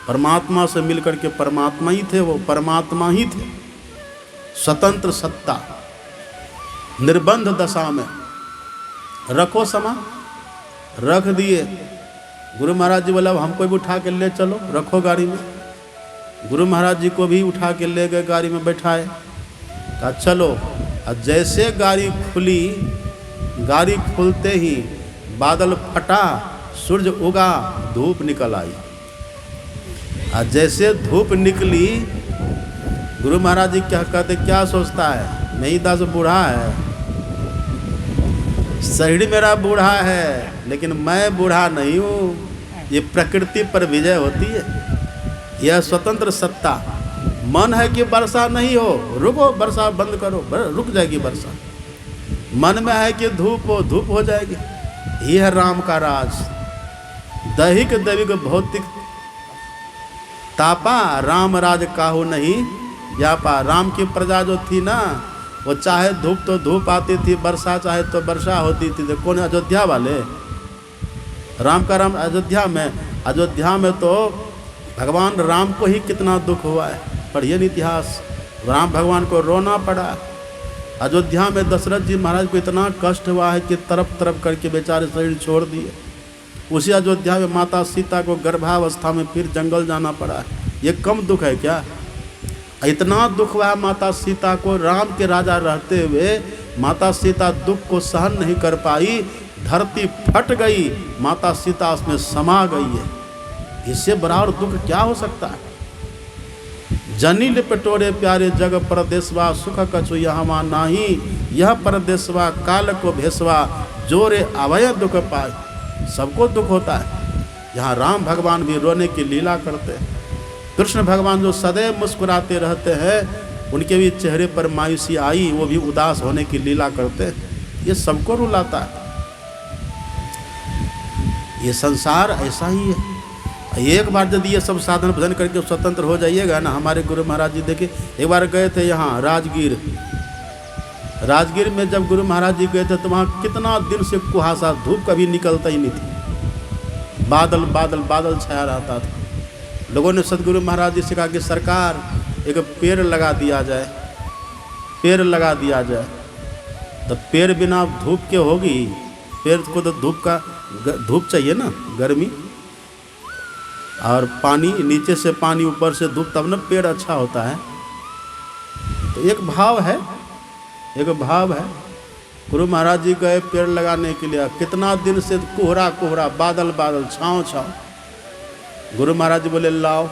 परमात्मा से मिलकर के परमात्मा ही थे, वो परमात्मा ही थे, स्वतंत्र सत्ता, निर्बंध दशा में। रखो सामान, रख दिए। गुरु महाराज जी बोला अब हमको भी उठा के ले चलो, रखो गाड़ी में। गुरु महाराज जी को भी उठा के ले गए, गाड़ी में बैठाए, कहा चलो। और जैसे गाड़ी खुली, गाड़ी खुलते ही बादल फटा, सूरज उगा, धूप निकल आई। और जैसे धूप निकली, गुरु महाराज जी क्या कहते, क्या सोचता है, नहीं दास बूढ़ा है, शरीर मेरा बूढ़ा है, लेकिन मैं बूढ़ा नहीं हूँ। ये प्रकृति पर विजय होती है, यह स्वतंत्र सत्ता। मन है कि वर्षा नहीं हो, रुको, वर्षा बंद करो, रुक जाएगी वर्षा। मन में है कि धूप हो, धूप हो जाएगी। यह है राम का राज। दैहिक दैविक भौतिक तापा, राम राज काहू नहीं व्यापा। राम की प्रजा जो थी ना, वो चाहे धूप तो धूप आती थी, वर्षा चाहे तो वर्षा होती थी। तो कौन, अयोध्या वाले? राम का राम अयोध्या में तो भगवान राम को ही कितना दुख हुआ है, पढ़िए इतिहास। राम भगवान को रोना पड़ा। अयोध्या में दशरथ जी महाराज को इतना कष्ट हुआ है कि तरफ तरफ करके बेचारे शरीर छोड़ दिए। उसी अयोध्या में माता सीता को गर्भावस्था में फिर जंगल जाना पड़ा। ये कम दुख है क्या? इतना दुख हुआ माता सीता को। राम के राजा रहते हुए माता सीता दुख को सहन नहीं कर पाई, धरती फट गई, माता सीता उसमें समा गई है। इससे बड़ा और दुख क्या हो सकता है? जनी लिपटोरे प्यारे जग परदेसवा, सुख कछु यहाँ नाही, यह परदेसवा काल को भेसवा, जोरे अवय दुख पाए। सबको दुख होता है। यहाँ राम भगवान भी रोने की लीला करते हैं। कृष्ण भगवान जो सदैव मुस्कुराते रहते हैं, उनके भी चेहरे पर मायूसी आई, वो भी उदास होने की लीला करते हैं। ये सबको रुलाता है। ये संसार ऐसा ही है। एक बार यदि ये सब साधन भजन करके स्वतंत्र हो जाइएगा ना। हमारे गुरु महाराज जी देखिए, एक बार गए थे यहाँ राजगीर में। जब गुरु महाराज जी गए थे तो वहाँ कितना दिन से कुहासा, धूप कभी निकलता ही नहीं थी, बादल बादल बादल छाया रहता था। लोगों ने सदगुरु महाराज जी से कहा कि सरकार एक पेड़ लगा दिया जाए, पेड़ लगा दिया जाए। तो पेड़ बिना धूप के होगी? पेड़ को तो धूप चाहिए ना, गर्मी और पानी, नीचे से पानी ऊपर से धूप, तब ना पेड़ अच्छा होता है। तो एक भाव है। गुरु महाराज जी गए पेड़ लगाने के लिए। कितना दिन से कोहरा कोहरा, बादल बादल, छाँव छाँव। गुरु महाराज जी बोले लाओ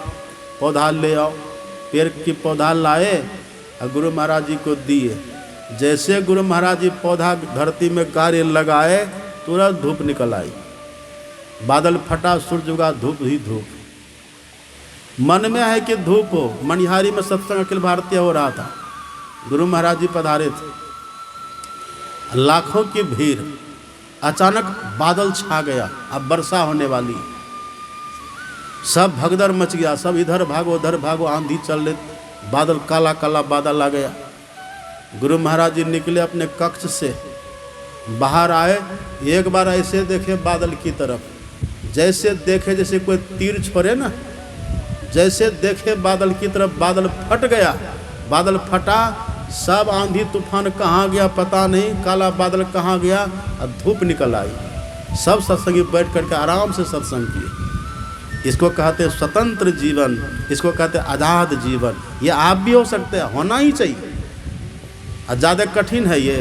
पौधा ले आओ। पेड़ की पौधा लाए और गुरु महाराज जी को दिए। जैसे गुरु महाराज जी पौधा धरती में गाड़े लगाए, तुरंत धूप निकल आई, बादल फटा, सूरज उगा, धूप ही धूप। मन में है कि धूप हो। मनिहारी में सत्संग अखिल भारतीय हो रहा था, गुरु महाराज जी पधारे थे, लाखों की भीड़। अचानक बादल छा गया, अब वर्षा होने वाली। सब भगदड़ मच गया, सब इधर भागो उधर भागो, आंधी चल रही, बादल काला काला बादल आ गया। गुरु महाराज जी निकले अपने कक्ष से, बाहर आए, एक बार ऐसे देखे बादल की तरफ, जैसे देखे जैसे कोई तीर छोड़े ना, जैसे देखे बादल की तरफ, बादल फट गया। बादल फटा, सब आंधी तूफान कहाँ गया पता नहीं, काला बादल कहाँ गया, और धूप निकल आई। सब सत्संगी बैठ करके आराम से सत्संग किए। इसको कहते हैं स्वतंत्र जीवन, इसको कहते हैं आज़ाद जीवन। ये आप भी हो सकते हैं, होना ही चाहिए। ज़्यादा कठिन है ये।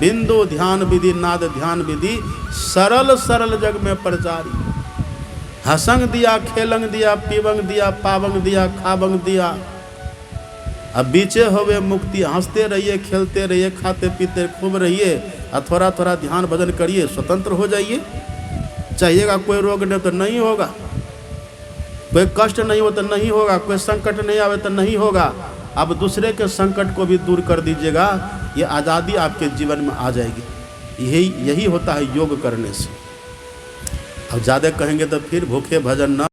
बिंदु ध्यान विधि नाद ध्यान विधि सरल सरल जग में प्रचारी। हसंग दिया खेलंग दिया पीवंग दिया पावंग दिया खावंग दिया। अब बीचे होवे मुक्ति, हंसते रहिए खेलते रहिए खाते पीते खूब रहिए और थोड़ा थोड़ा ध्यान भजन करिए, स्वतंत्र हो जाइए। चाहिएगा कोई रोग नहीं तो नहीं होगा, कोई कष्ट नहीं हो तो नहीं होगा, कोई संकट नहीं आवे तो नहीं होगा। अब दूसरे के संकट को भी दूर कर दीजिएगा, ये आज़ादी आपके जीवन में आ जाएगी। यही होता है योग करने से। अब ज़्यादा कहेंगे तो फिर भूखे भजन न